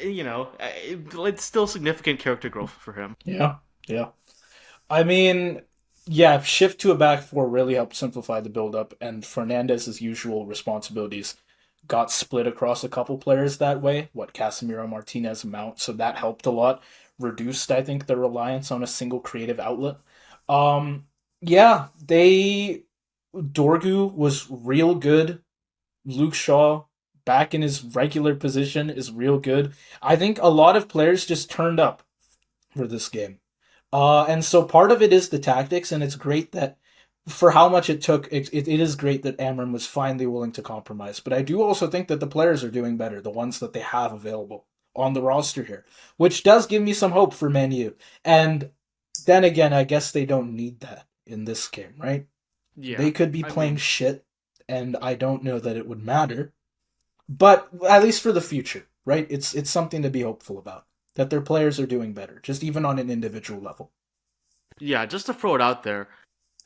It's still significant character growth for him. Yeah. Shift to a back four really helped simplify the build-up, and Fernandez's usual responsibilities got split across a couple players that way. Casemiro, Martinez, Mount, so that helped a lot. Reduced, I think, the reliance on a single creative outlet. Dorgu was real good Luke Shaw back in his regular position is real good. I think a lot of players just turned up for this game. And so part of it is the tactics, and it's great that for how much it took, it is great that Amram was finally willing to compromise. But I do also think that the players are doing better, the ones that they have available on the roster here, which does give me some hope for Man U. And then again, I guess they don't need that in this game, right? Yeah, They could be I playing mean, shit, and I don't know that it would matter. But at least for the future, right? It's something to be hopeful about. That their players are doing better, just even on an individual level. yeah. Just to throw it out there,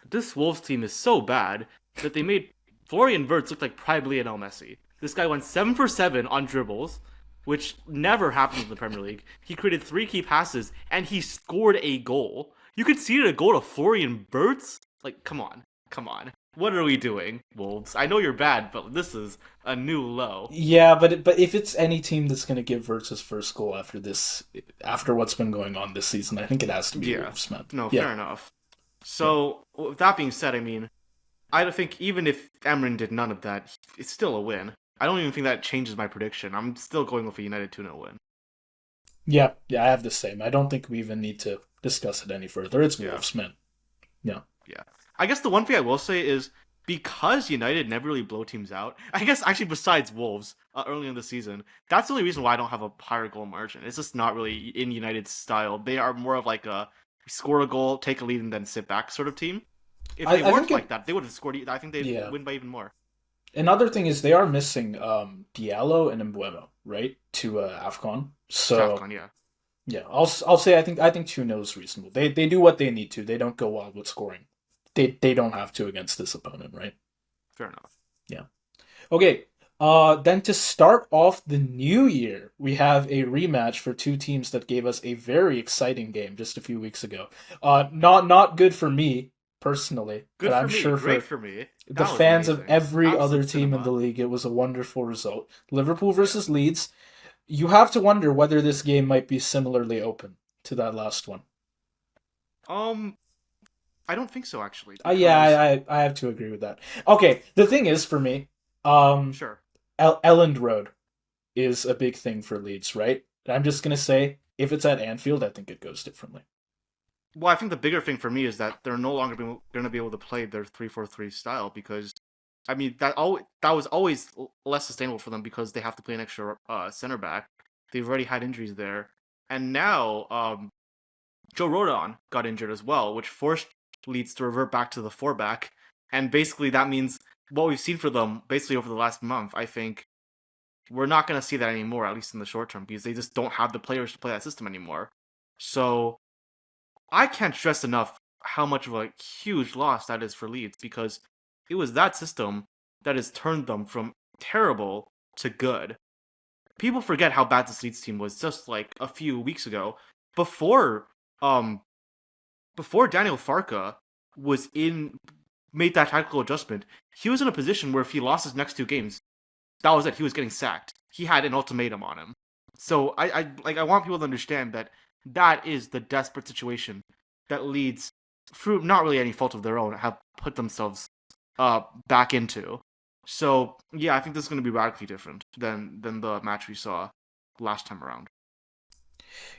this Wolves team is so bad that they made Florian Wirtz look like Prime Lionel Messi. This guy went 7 for 7 on dribbles, which never happens in the Premier League. He created 3 key passes and he scored a goal. You could see it a goal to Florian Wirtz. Like, come on, come on. What are we doing, Wolves? I know you're bad, but this is a new low. Yeah, but if it's any team that's going to give Verts his first goal after this, after what's been going on this season, I think it has to be Yeah, Wolves, man. no, Yeah, fair enough. yeah, So, with that being said, I mean, I don't think even if Emrin did none of that, it's still a win. I don't even think that changes my prediction. I'm still going with a United 2-0 win. yeah. I have the same. I don't think we even need to discuss it any further. It's Yeah, Wolves, man. Yeah. yeah. I guess the one thing I will say is because United never really blow teams out, I guess actually besides Wolves early in the season, that's the only reason why I don't have a higher goal margin. It's just not really in United's style. They are more of like a score a goal, take a lead, and then sit back sort of team. If they I weren't think like it. that, they would have scored. I think they'd Yeah. win by even more. Another thing is they are missing Diallo and Embuemo, right, to Afcon. So Tafcon, yeah, yeah, I'll say I think 2-0 is reasonable. They do what they need to. They don't go wild with scoring. They don't have to against this opponent, right? fair enough. Yeah. Okay. Then to start off the new year, we have a rematch for two teams that gave us a very exciting game just a few weeks ago. Not good for me personally, but Good I'm for me, sure great for for me. the That was fans of amazing. every other Absolute team in the cinema. league, it was a wonderful result. Liverpool Yeah. versus Leeds. You have to wonder whether this game might be similarly open to that last one. Um, I don't think so actually, Yeah, because I have to agree with that. Okay, the thing is for me, um, sure. Elland Road is a big thing for Leeds, right? I'm just gonna say if it's at Anfield, I think it goes differently. Well, I think the bigger thing for me is that they're no longer going to be able to play their 3-4-3 style because, I mean, that was always less sustainable for them because they have to play an extra center back. They've already had injuries there, and now Joe Rodon got injured as well, which forced Leeds to revert back to the four back, and basically that means what we've seen for them basically over the last month. I think we're not going to see that anymore, at least in the short term, because they just don't have the players to play that system anymore. So I can't stress enough how much of a huge loss that is for Leeds because it was that system that has turned them from terrible to good. People forget how bad this Leeds team was just like a few weeks ago. Before um before Daniel Farka was in made that tactical adjustment, he was in a position where if he lost his next 2 games, that was it. He was getting sacked. He had an ultimatum on him. So I want people to understand that that is the desperate situation that Leeds, through not really any fault of their own, have put themselves back into. So yeah, I think this is going to be radically different than the match we saw last time around.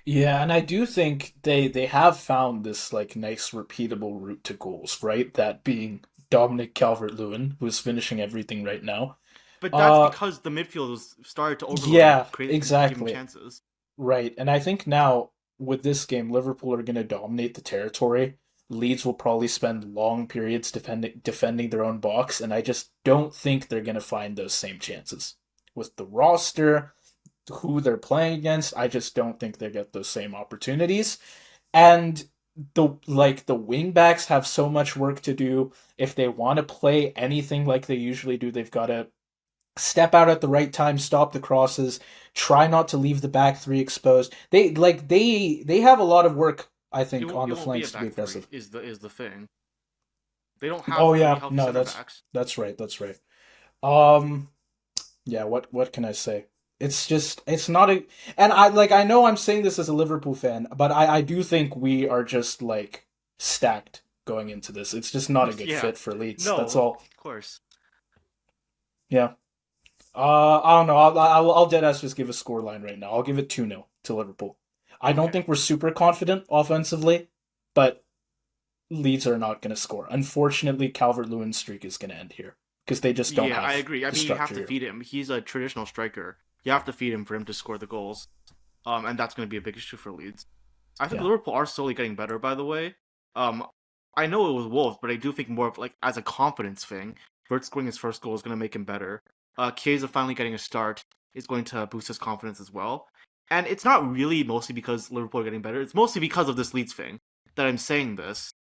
Yeah, and I do think they have found this like nice repeatable route to goals, right? That being Dominic Calvert-Lewin, who's finishing everything right now. But that's Uh because the midfield was started to overload and yeah, create give him exactly. chances. Right. And I think now with this game, Liverpool are going to dominate the territory. Leeds will probably spend long periods defending their own box, and I just don't think they're going to find those same chances. With the roster, who they're playing against, I just don't think they get those same opportunities. And the wing backs have so much work to do. If they want to play anything like they usually do, they've got to step out at the right time, stop the crosses, try not to leave the back three exposed. They have a lot of work, I think, on It the won't be a flanks to be back three aggressive. is the thing. They don't have Oh 3 yeah, healthy no, center that's backs. that's right, that's right. Um yeah, what can I say? It's just it's not a and I know I'm saying this as a Liverpool fan, but I do think we are just like stacked going into this. It's just not a good Yeah. fit for Leeds. No, That's of all. course. Yeah. I don't know. I'll deadass just give a score line right now. I'll give it 2-0 to Liverpool. I don't Okay. think we're super confident offensively, but Leeds are not going to score. Unfortunately, Calvert-Lewin's streak is going to end here because they just don't Yeah, I have agree. I the mean, you have structure to here. feed him. He's a traditional striker. You have to feed him for him to score the goals. And that's going to be a big issue for Leeds. I think Yeah. Liverpool are slowly getting better, by the way. Um, I know it was Wolves, but I do think more of like as a confidence thing. Vert scoring his first goal is going to make him better. Chiesa finally getting a start is going to boost his confidence as well. And it's not really mostly because Liverpool are getting better. It's mostly because of this Leeds thing that I'm saying this.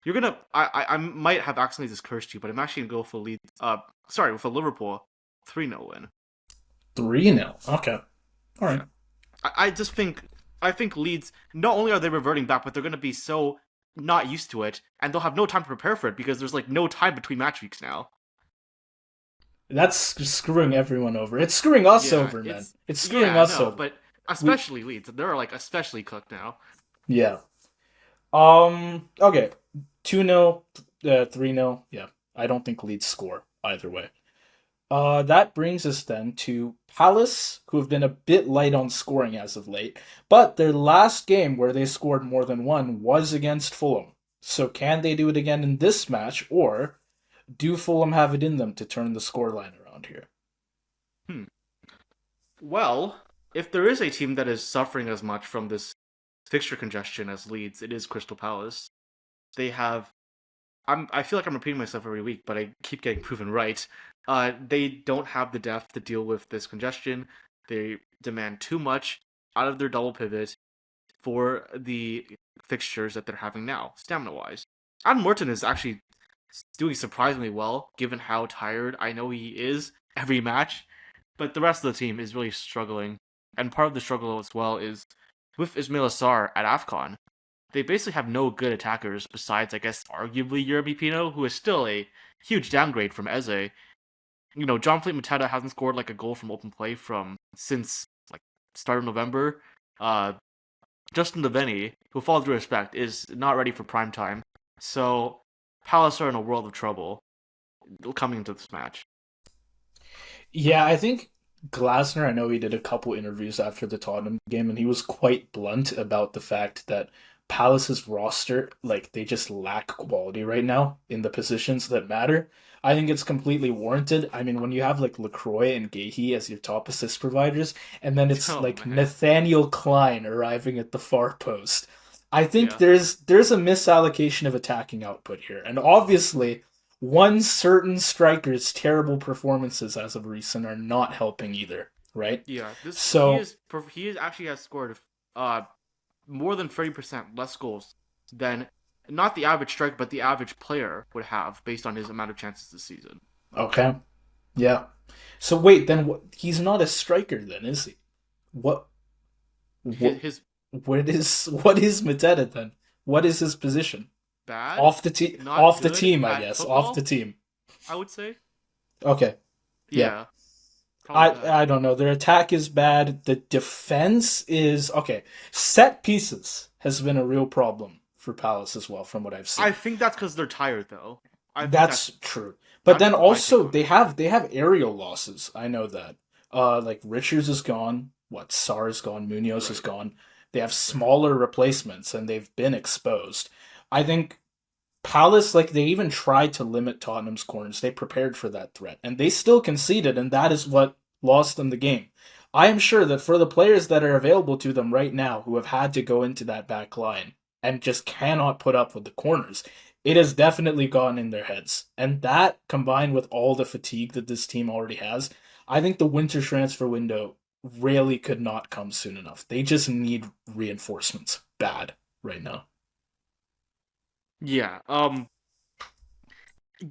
You're gonna, I might have accidentally just cursed you, but I'm actually gonna go for Leeds. Sorry, with a Liverpool 3-0 win. 3-0. Okay. All right. Yeah, I just think I think Leeds not only are they reverting back, but they're going to be so not used to it, and they'll have no time to prepare for it because there's like no time between match weeks now. That's screwing everyone over. It's screwing us Yeah, over, man. it's It's screwing yeah, us no, over. but We especially Leeds, they're like especially cooked now. yeah. Okay. 2-0, 3-0. Yeah. I don't think Leeds score either way. That brings us then to Palace, who have been a bit light on scoring as of late, but their last game where they scored more than one was against Fulham. So can they do it again in this match, or do Fulham have it in them to turn the scoreline around here? Hmm. Well, if there is a team that is suffering as much from this fixture congestion as Leeds, it is Crystal Palace. They have I feel like I'm repeating myself every week, but I keep getting proven right. They don't have the depth to deal with this congestion. They demand too much out of their double pivot for the fixtures that they're having now, stamina wise. Adam Morton is actually doing surprisingly well, given how tired I know he is every match, but the rest of the team is really struggling. And part of the struggle as well is with Ismail Assar at AFCON. They basically have no good attackers besides, I guess, arguably Yerby Pino, who is still a huge downgrade from Eze. You know, John Fleet Mateta hasn't scored like a goal from open play from since like start of November. Uh, Justin Devaney, who with all due respect, is not ready for prime time. So Palace are in a world of trouble coming into this match. Yeah, I think Glasner, I know he did a couple interviews after the Tottenham game, and he was quite blunt about the fact that Palace's roster, like, they just lack quality right now in the positions that matter. I think it's completely warranted. I mean, when you have like LaCroix and Gahey as your top assist providers, and then it's Oh like man, Nathaniel Klein arriving at the far post, I think yeah. there's a misallocation of attacking output here. And obviously, one certain striker's terrible performances as of recent are not helping either, right? Yeah, this So, he is actually has scored uh more than 30% less goals than not the average striker but the average player would have based on his amount of chances this season. okay. Yeah. So wait, then he's not a striker then, is he? What what His what is Mateta then? What is his position? bad, not Off the good team, I at guess. Off the football, team. I would say. Okay. Yeah. Yeah, probably that. I don't know. Their attack is bad. The defense is okay. Set pieces has been a real problem for Palace as well, from what I've I seen. think that's because they're tired though. I think That's true. But that's then my take also on it. they have aerial losses. I know that. Like Richards is gone. What Sarr is gone. Munoz is Right, gone. They have right. smaller replacements and they've been exposed. I think Palace, like they even tried to limit Tottenham's corners. They prepared for that threat, and they still conceded, and that is what lost them the game. I am sure that for the players that are available to them right now, who have had to go into that back line and just cannot put up with the corners, it has definitely gotten in their heads. And that, combined with all the fatigue that this team already has, I think the winter transfer window really could not come soon enough. They just need reinforcements bad right now. Yeah.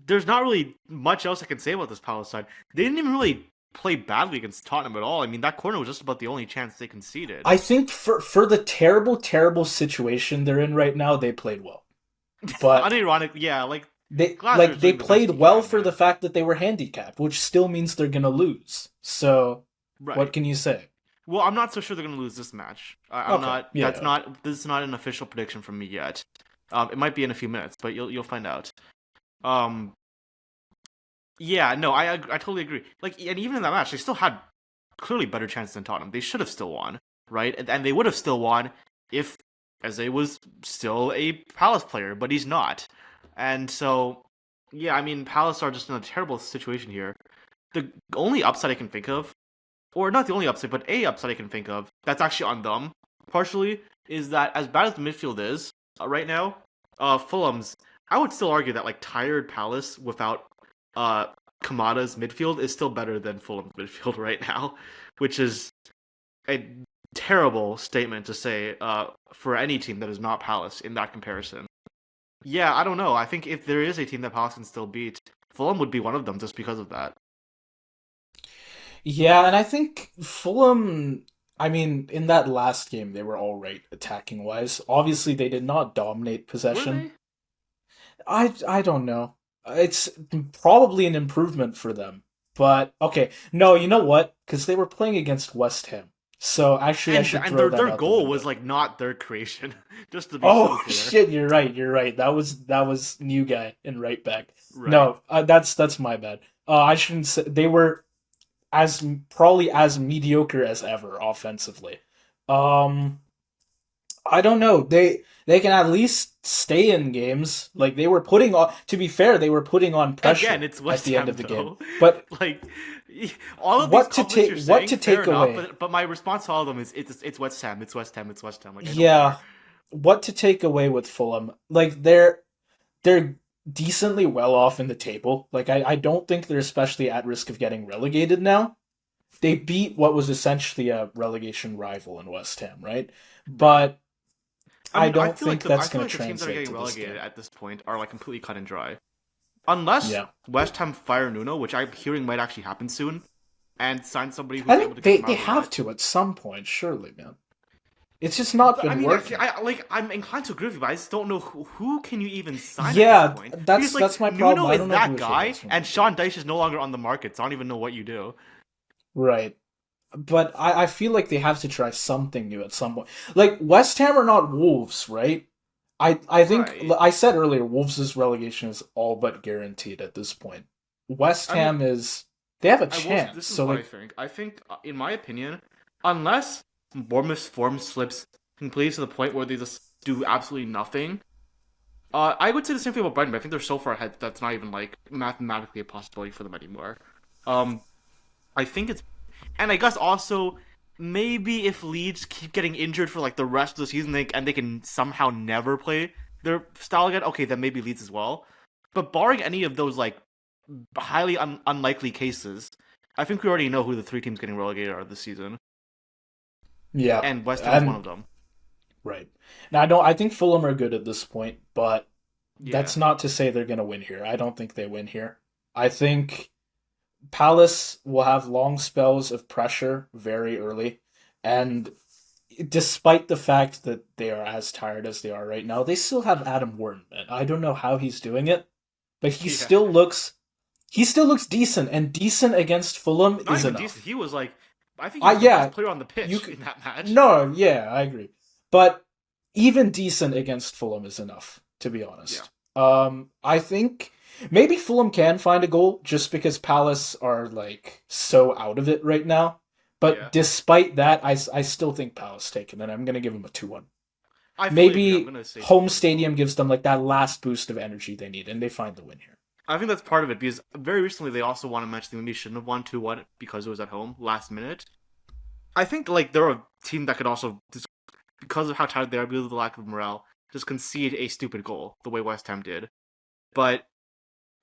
There's not really much else I can say about this Palace side. They didn't even really play badly against Tottenham at all. I mean, that corner was just about the only chance they conceded. I think for the terrible situation they're in right now, they played well. But Unironic, yeah. Like like Glasner's they doing the best played he well can, for the man. fact that they were handicapped, which still means they're gonna lose. So what Right. can you say? Well, I'm not so sure they're gonna lose this match. I'm Okay, not. yeah, That's yeah. not. This is not an official prediction from me yet. It might be in a few minutes, but you'll find out. Um, Yeah, no, I totally agree. Like, and even in that match, they still had clearly better chances than Tottenham. They should have still won, right? And they would have still won if Eze was still a Palace player, but he's not. And so, yeah, I mean, Palace are just in a terrible situation here. The only upside I can think of, or not the only upside, but a upside I can think of, that's actually on them, partially, is that as bad as the midfield is right now, Fulham's, I would still argue that like tired Palace without uh Kamada's midfield is still better than Fulham's midfield right now, which is a terrible statement to say for any team that is not Palace in that comparison. Yeah, I don't know. I think if there is a team that Palace can still beat, Fulham would be one of them just because of that. Yeah, and I think Fulham, I mean, in that last game, they were all right attacking wise. Obviously, they did not dominate Were possession. they? I don't know. It's probably an improvement for them. But okay, no, you know what? Because they were playing against West Ham. So actually, I should And throw that their out the goal was window. like not their creation, just to be so Oh clear. shit, you're right. You're right. That was new guy in right back. Right. No, that's my bad. I shouldn't say they were as probably as mediocre as ever offensively. Um, I don't know. They can at least stay in games. Like they were putting on. To be fair, they were putting on Again, pressure it's at West the end Ham of the game. though. But Like all of these what to compliments take you're what saying, to fair take enough. away? But my response to all of them is it's West Ham. It's West Ham. It's West Ham. Like I don't Yeah, care. what to take away with Fulham? Like they're decently well off in the table. Like I don't think they're especially at risk of getting relegated now. They beat what was essentially a relegation rival in West Ham, right? Right. But I I mean, don't think I that's feel going like to the teams that are translate getting to this relegated game. at this point are like completely cut and dry, unless Yeah. West Ham fire Nuno, which I'm hearing might actually happen soon, and sign somebody I who's able think to get them they out of the have rut. to at some point, surely, man. It's just not But I been mean, working. I'm inclined to agree with you, but I just don't know who can you even sign at this Yeah, point because like that's my problem. Nuno I is don't know who that is your guy, best one. and Sean Dyche is no longer on the market, so I don't even know what you do. Right. But I feel like they have to try something new at some point. Like West Ham are not Wolves, right? I think Right. I said earlier Wolves' relegation is all but guaranteed at this point. West I mean, Ham is they have a I will. chance. This is So what I like think. I think, in my opinion, unless Bournemouth's form slips completely to the point where they just do absolutely nothing, I would say the same thing about Brighton. But I think they're so far ahead that's not even like mathematically a possibility for them anymore. Um, I think it's, and I guess also maybe if Leeds keep getting injured for like the rest of the season, and they can somehow never play their style again. Okay, then maybe Leeds as well. But barring any of those like highly unlikely cases, I think we already know who the three teams getting relegated are this season, yeah. and West Ham is one And of them. right. Now I think Fulham are good at this point, but Yeah, that's not to say they're gonna win here. I don't think they win here. I think Palace will have long spells of pressure very early, and despite the fact that they are as tired as they are right now, they still have Adam Wharton. And I don't know how he's doing it, but yeah. he still looks decent, and decent against Fulham Not is even decent. enough. He was like, I think he was the best Yeah, player on the you pitch c- in that match. no, yeah, I agree, but even decent against Fulham is enough, to be Yeah, honest. I think maybe Fulham can find a goal just because Palace are like so out of it right now. yeah. But despite that, I still think Palace take it, and I'm gonna give them a 2-1. I fully agree. I'm Maybe gonna say home 2-1 as well. stadium gives them like that last boost of energy they need, and they find the win here. I think that's part of it because very recently they also won a match they maybe shouldn't have won 2-1 because it was at home last minute. I think like they're a team that could also just because of how tired they are, because of the lack of morale, just concede a stupid goal the way West Ham did. But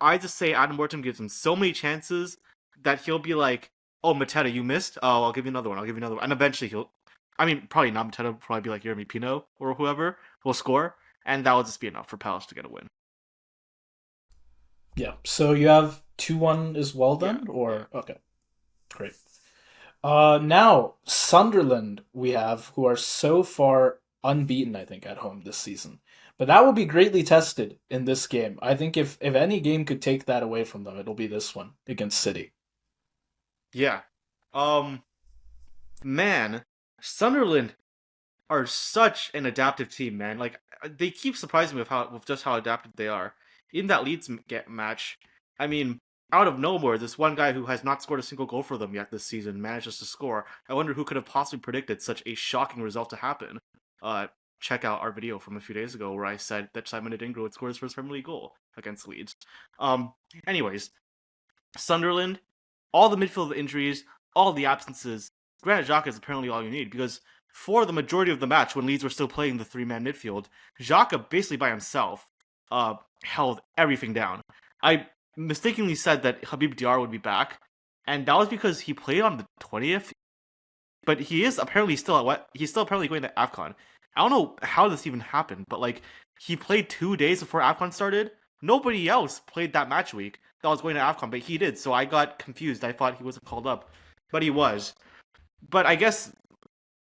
I just say Adam Morton gives him so many chances that he'll be like, "Oh, Mateta, you missed. Oh, I'll give you another one. I'll give you another one." And eventually he'll, I mean, probably not Mateta, will probably be like Jeremy Pino or whoever will score, and that will just be enough for Palace to get a win. Yeah. So you have 2-1 as well Yeah, then, yeah. or okay, great. Now Sunderland we have who are so far unbeaten, I think, at home this season. But that will be greatly tested in this game. I think if any game could take that away from them, it'll be this one against City. Yeah. Um, man, Sunderland are such an adaptive team, man. Like they keep surprising me with just how adaptive they are. In that Leeds match, I mean, out of nowhere, this one guy who has not scored a single goal for them yet this season manages to score. I wonder who could have possibly predicted such a shocking result to happen. Uh, Check out our video from a few days ago where I said that Simon Adingra would score his first Premier League goal against Leeds. Um, Anyways, Sunderland, all the midfield injuries, all the absences. Granit Xhaka is apparently all you need because for the majority of the match, when Leeds were still playing the three-man midfield, Xhaka basically by himself held everything down. I mistakenly said that Habib Diarra would be back, and that was because he played on the 20th. But he is apparently still at what he's still apparently going to AFCON. I don't know how this even happened, but like he played 2 days before AFCON started. Nobody else played that match week that was going to AFCON, but he did. So I got confused. I thought he wasn't called up, but he was. But I guess,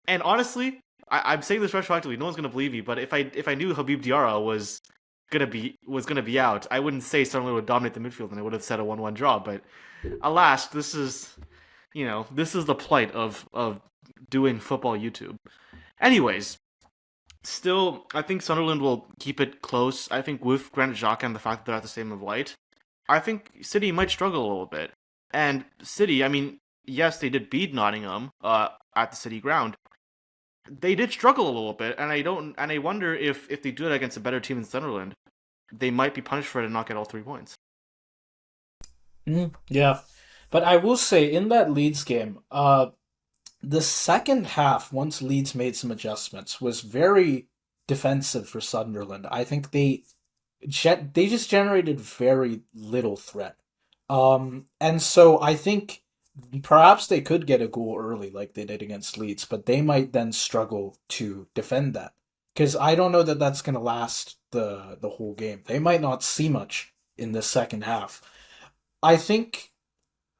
and honestly, I'm saying this retroactively. No one's gonna believe me. But if I knew Habib Diarra was gonna be out, I wouldn't say Sunderland would dominate the midfield, and I would have said a 1-1 draw. But alas, this is the plight of doing football YouTube. Anyways, still, I think Sunderland will keep it close. I think with Granit Xhaka and the fact that they're at the same of light, I think City might struggle a little bit. And City, I mean, yes, they did beat Nottingham at the City ground. They did struggle a little bit, and I wonder if they do it against a better team in Sunderland, they might be punished for it and not get all 3 points. Yeah. But I will say, in that Leeds game, the second half, once Leeds made some adjustments, was very defensive for Sunderland. I think they just generated very little threat. And so I think perhaps they could get a goal early like they did against Leeds, but they might then struggle to defend that. Because I don't know that that's going to last the whole game. They might not see much in the second half. I think,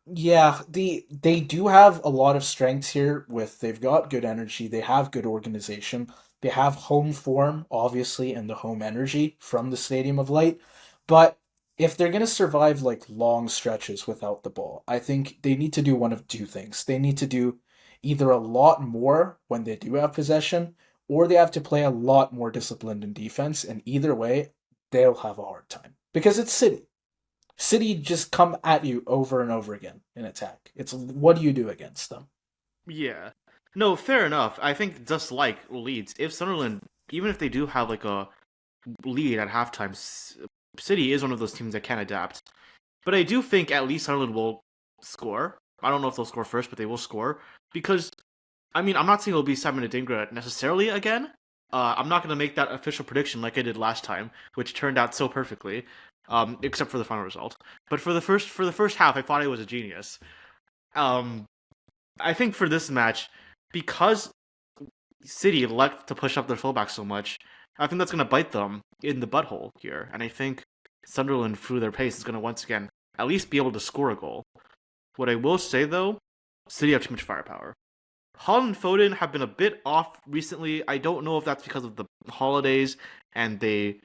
yeah, they do have a lot of strengths here. They've got good energy, they have good organization, they have home form, obviously, and the home energy from the Stadium of Light. But if they're gonna survive like long stretches without the ball, I think they need to do one of two things. They need to do either a lot more when they do have possession, or they have to play a lot more disciplined in defense. And either way, they'll have a hard time because it's City. City just come at you over and over again in attack. It's what do you do against them? Yeah. No, fair enough. I think just like Leeds, if Sunderland, even if they do have like a lead at halftime, City is one of those teams that can adapt. But I do think at least Sunderland will score. I don't know if they'll score first, but they will score. Because, I mean, I'm not saying it'll be Simon Adingra necessarily again. I'm not going to make that official prediction like I did last time, which turned out so perfectly, except for the final result. But for the first half, I thought I was a genius. Um, I think for this match, because City liked to push up their fullback so much, I think that's going to bite them in the butthole here. And I think Sunderland, through their pace, is going to once again at least be able to score a goal. What I will say, though, City have too much firepower. Holland and Foden have been a bit off recently. I don't know if that's because of the holidays and they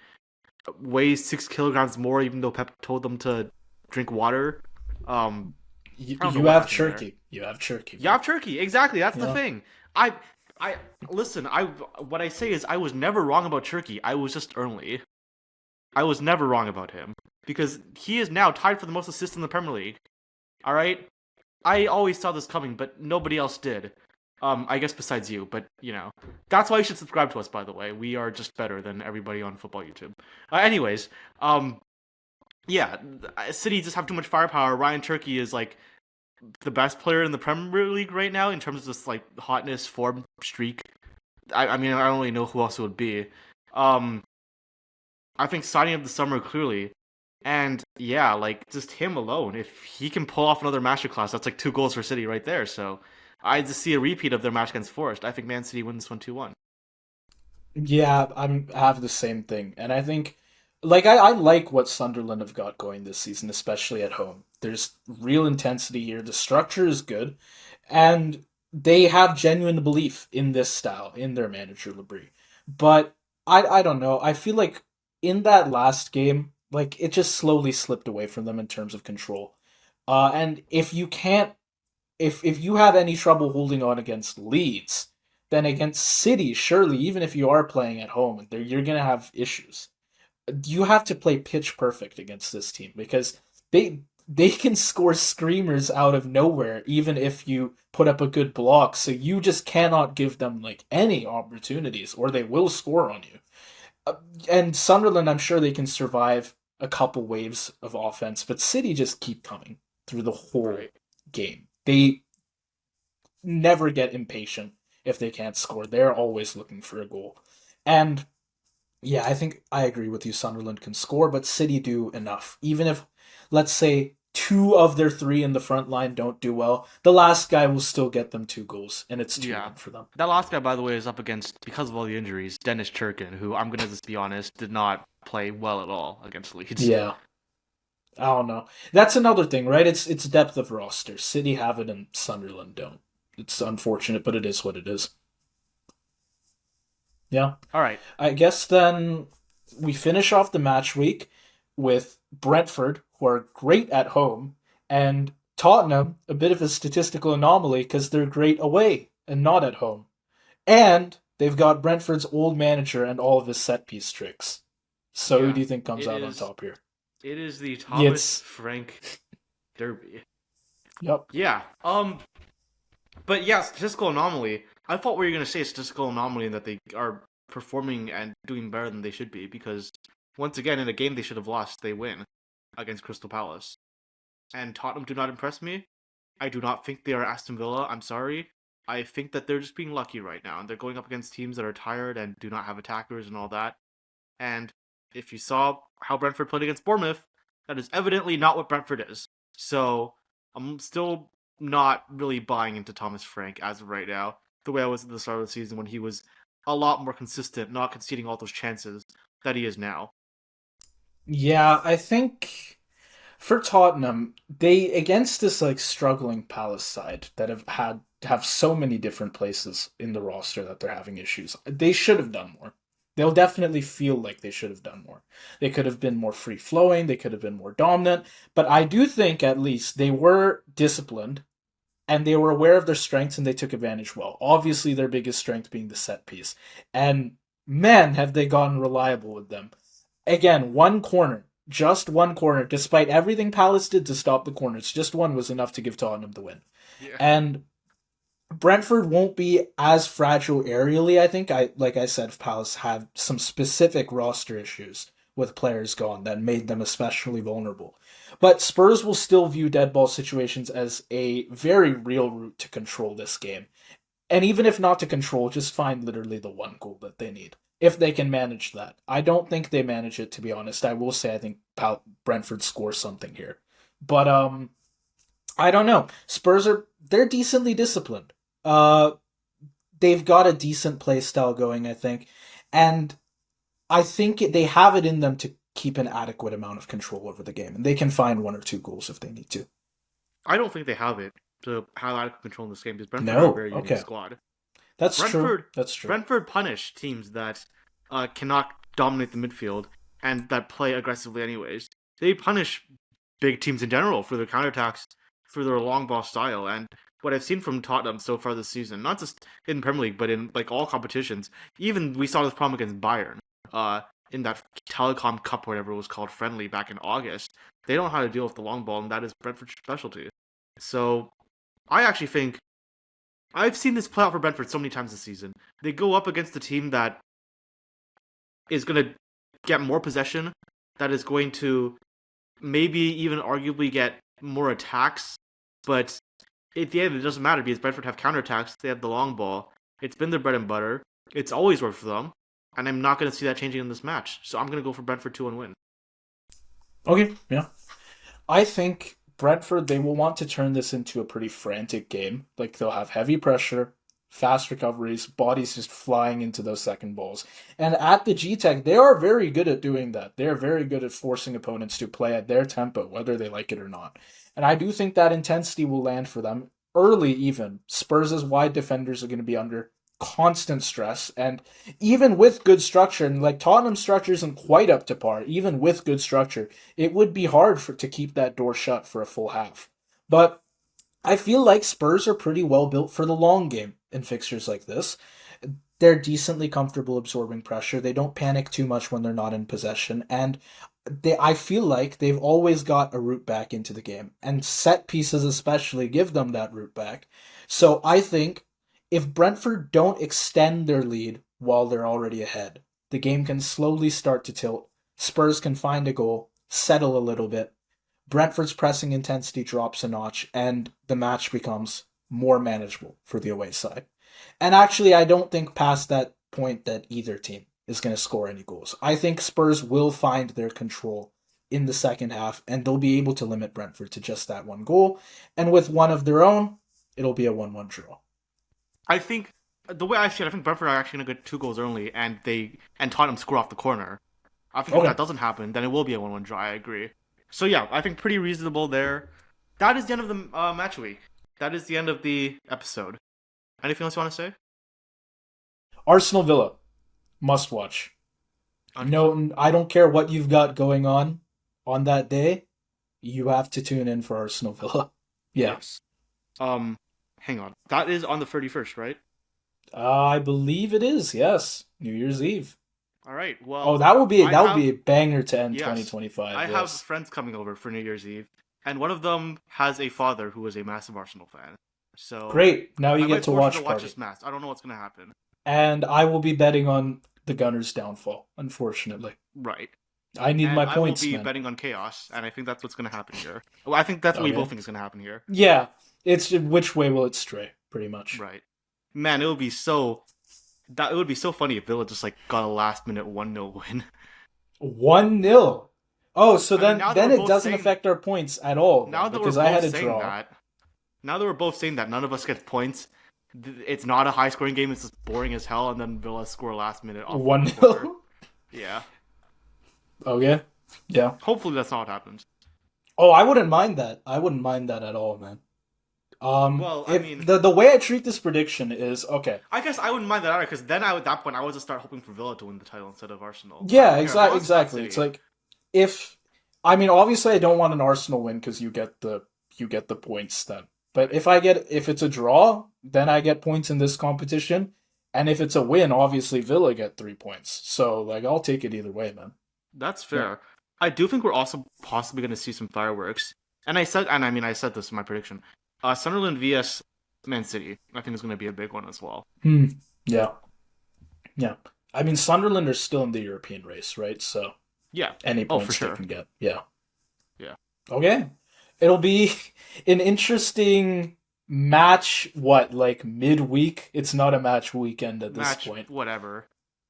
weigh 6 kilograms more, even though Pep told them to drink water. You, I don't know you what have happened there. Turkey. You have Turkey. You have Turkey, exactly. That's the Yeah. thing. I listen. What I say is I was never wrong about Turkey. I was just early. I was never wrong about him because he is now tied for the most assists in the Premier League. All right. I always saw this coming, but nobody else did. I guess besides you, but that's why you should subscribe to us. By the way, we are just better than everybody on football YouTube. Anyways, yeah, City just have too much firepower. Ryan Turkey is like the best player in the Premier League right now in terms of just like hotness, form, streak. I mean, I don't really know who else it would be. Um, I think signing of the summer clearly, and yeah, like just him alone. If he can pull off another masterclass, that's like 2 goals for City right there. So I just see a repeat of their match against Forest. I think Man City wins this one 2-1. Yeah, I have the same thing, and I think, like, I like what Sunderland have got going this season, especially at home. There's real intensity here. The structure is good, and they have genuine belief in this style, in their manager Labrie. But I don't know. I feel like in that last game, like it just slowly slipped away from them in terms of control. And if you have any trouble holding on against Leeds, then against City, surely, even if you are playing at home, you're going to have issues. You have to play pitch perfect against this team because they they can score screamers out of nowhere, even if you put up a good block. So you just cannot give them like any opportunities, or they will score on you. And Sunderland, I'm sure they can survive a couple waves of offense, but City just keep coming through the whole game. They never get impatient if they can't score. They're always looking for a goal. And yeah, I think I agree with you. Sunderland can score, but City do enough. Even if, let's say, two of their three in the front line don't do well, the last guy will still get them 2 goals, and it's 2-1 for them. That last guy, by the way, is up against, because of all the injuries, Dennis Churkin, who, I'm going to just be honest, did not play well at all against Leeds. Yeah. I don't know. That's another thing, right? It's depth of roster. City have it and Sunderland don't. It's unfortunate, but it is what it is. Yeah. All right. I guess then we finish off the match week with Brentford, who are great at home, and Tottenham, a bit of a statistical anomaly because they're great away and not at home. And they've got Brentford's old manager and all of his set piece tricks. So who do you think comes out on top here? It is the Thomas Frank Derby. Yep. Yeah. But yeah, statistical anomaly. I thought we were going to say statistical anomaly and that they are performing and doing better than they should be, because once again, in a game they should have lost, they win against Crystal Palace. And Tottenham do not impress me. I do not think they are Aston Villa. I'm sorry. I think that they're just being lucky right now, and they're going up against teams that are tired and do not have attackers and all that. And if you saw how Brentford played against Bournemouth, that is evidently not what Brentford is. So I'm still not really buying into Thomas Frank as of right now, the way I was at the start of the season when he was a lot more consistent, not conceding all those chances that he is now. Yeah, I think for Tottenham, they against this like struggling Palace side that have so many different places in the roster that they're having issues. They should have done more. They'll definitely feel like they should have done more. They could have been more free flowing, they could have been more dominant, but I do think at least they were disciplined and they were aware of their strengths and they took advantage well. Obviously their biggest strength being the set piece. And man, have they gotten reliable with them. Again, one corner, just one corner, despite everything Palace did to stop the corners, just one was enough to give Tottenham the win. Yeah. And Brentford won't be as fragile aerially, I think. Like I said, Palace have some specific roster issues with players gone that made them especially vulnerable. But Spurs will still view dead ball situations as a very real route to control this game. And even if not to control, just find literally the one goal that they need, if they can manage that. I don't think they manage it, to be honest. I will say I think Brentford scores something here. But I don't know. Spurs they're decently disciplined. They've got a decent play style going, I think. And I think they have it in them to keep an adequate amount of control over the game. And they can find 1 or 2 goals if they need to. I don't think they have it to have adequate control in this game because Brentford are a very unique squad. That's true. Brentford punish teams that cannot dominate the midfield and that play aggressively anyways. They punish big teams in general for their counterattacks, for their long ball style. And what I've seen from Tottenham so far this season, not just in Premier League, but in like all competitions, even we saw this problem against Bayern in that Telecom Cup, whatever it was called, friendly back in August. They don't know how to deal with the long ball, and that is Brentford's specialty. So I actually think I've seen this play out for Brentford so many times this season. They go up against a team that is going to get more possession, that is going to maybe even arguably get more attacks, but at the end it doesn't matter because Brentford have counterattacks, they have the long ball. It's been their bread and butter. It's always worked for them, and I'm not going to see that changing in this match. So I'm going to go for Brentford 2-1 win. Okay, yeah. I think Brentford, they will want to turn this into a pretty frantic game. Like, they'll have heavy pressure, fast recoveries, bodies just flying into those second balls. And at the G-Tech, they are very good at doing that. They're very good at forcing opponents to play at their tempo, whether they like it or not. And I do think that intensity will land for them early even. Spurs' wide defenders are going to be under constant stress, and even with good structure, and like Tottenham's structure isn't quite up to par, even with good structure, it would be hard to keep that door shut for a full half. But I feel like Spurs are pretty well built for the long game in fixtures like this. They're decently comfortable absorbing pressure. They don't panic too much when they're not in possession, and I feel like they've always got a route back into the game, and set pieces especially give them that route back. So I think if Brentford don't extend their lead while they're already ahead, the game can slowly start to tilt. Spurs can find a goal, settle a little bit. Brentford's pressing intensity drops a notch, and the match becomes more manageable for the away side. And actually, I don't think past that point that either team is going to score any goals. I think Spurs will find their control in the second half, and they'll be able to limit Brentford to just that one goal. And with one of their own, it'll be a 1-1 draw. I think the way I see it, I think Brentford are actually going to get 2 goals early, and Tottenham score off the corner. I think if that doesn't happen, then it will be a 1-1 draw. I agree. So yeah, I think pretty reasonable there. That is the end of the match week. That is the end of the episode. Anything else you want to say? Arsenal Villa, must watch. No, I don't care what you've got going on that day. You have to tune in for Arsenal Villa. Yeah. Yes. Hang on. That is on the 31st, right? I believe it is. Yes, New Year's Eve. All right. Well. That would be a banger to end 2025. I have friends coming over for New Year's Eve, and one of them has a father who is a massive Arsenal fan. So great. Now you get to watch this match. I don't know what's gonna happen. And I will be betting on the Gunners' downfall. Unfortunately. Right. I need my points. I will be betting on chaos, and I think that's what's gonna happen here. Well, I think that's what we both think is gonna happen here. Yeah. It's which way will it stray? Pretty much. Right. Man, it would be so funny if Villa just got a last minute 1-0 win. 1-0. Oh, so then it doesn't affect our points at all. Now that because I had a draw. Now that we're both saying that none of us get points, it's not a high scoring game. It's just boring as hell, and then Villa score last minute. 1-0. Yeah. Okay. Yeah. Hopefully that's not what happens. Oh, I wouldn't mind that. I wouldn't mind that at all, man. Well, I mean, the way I treat this prediction is okay. I guess I wouldn't mind that either, because then at that point I would just start hoping for Villa to win the title instead of Arsenal. Yeah, exactly. It's like obviously I don't want an Arsenal win because you get the points then. But if it's a draw, then I get points in this competition, and if it's a win, obviously Villa get 3 points. So I'll take it either way, man. That's fair. Yeah. I do think we're also possibly going to see some fireworks, and I said this in my prediction. Sunderland vs Man City, I think is going to be a big one as well. Yeah. Yeah. I mean, Sunderland are still in the European race, right? So yeah, any points they can get. Yeah. Yeah. Okay. It'll be an interesting match. What, midweek? It's not a match weekend at this point. Whatever.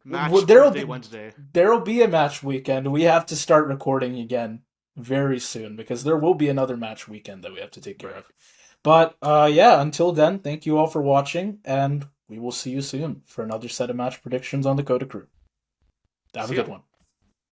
Wednesday. There'll be a match weekend. We have to start recording again very soon because there will be another match weekend that we have to take care of. But until then, thank you all for watching, and we will see you soon for another set of match predictions on the CoDaKrew. Have a good one.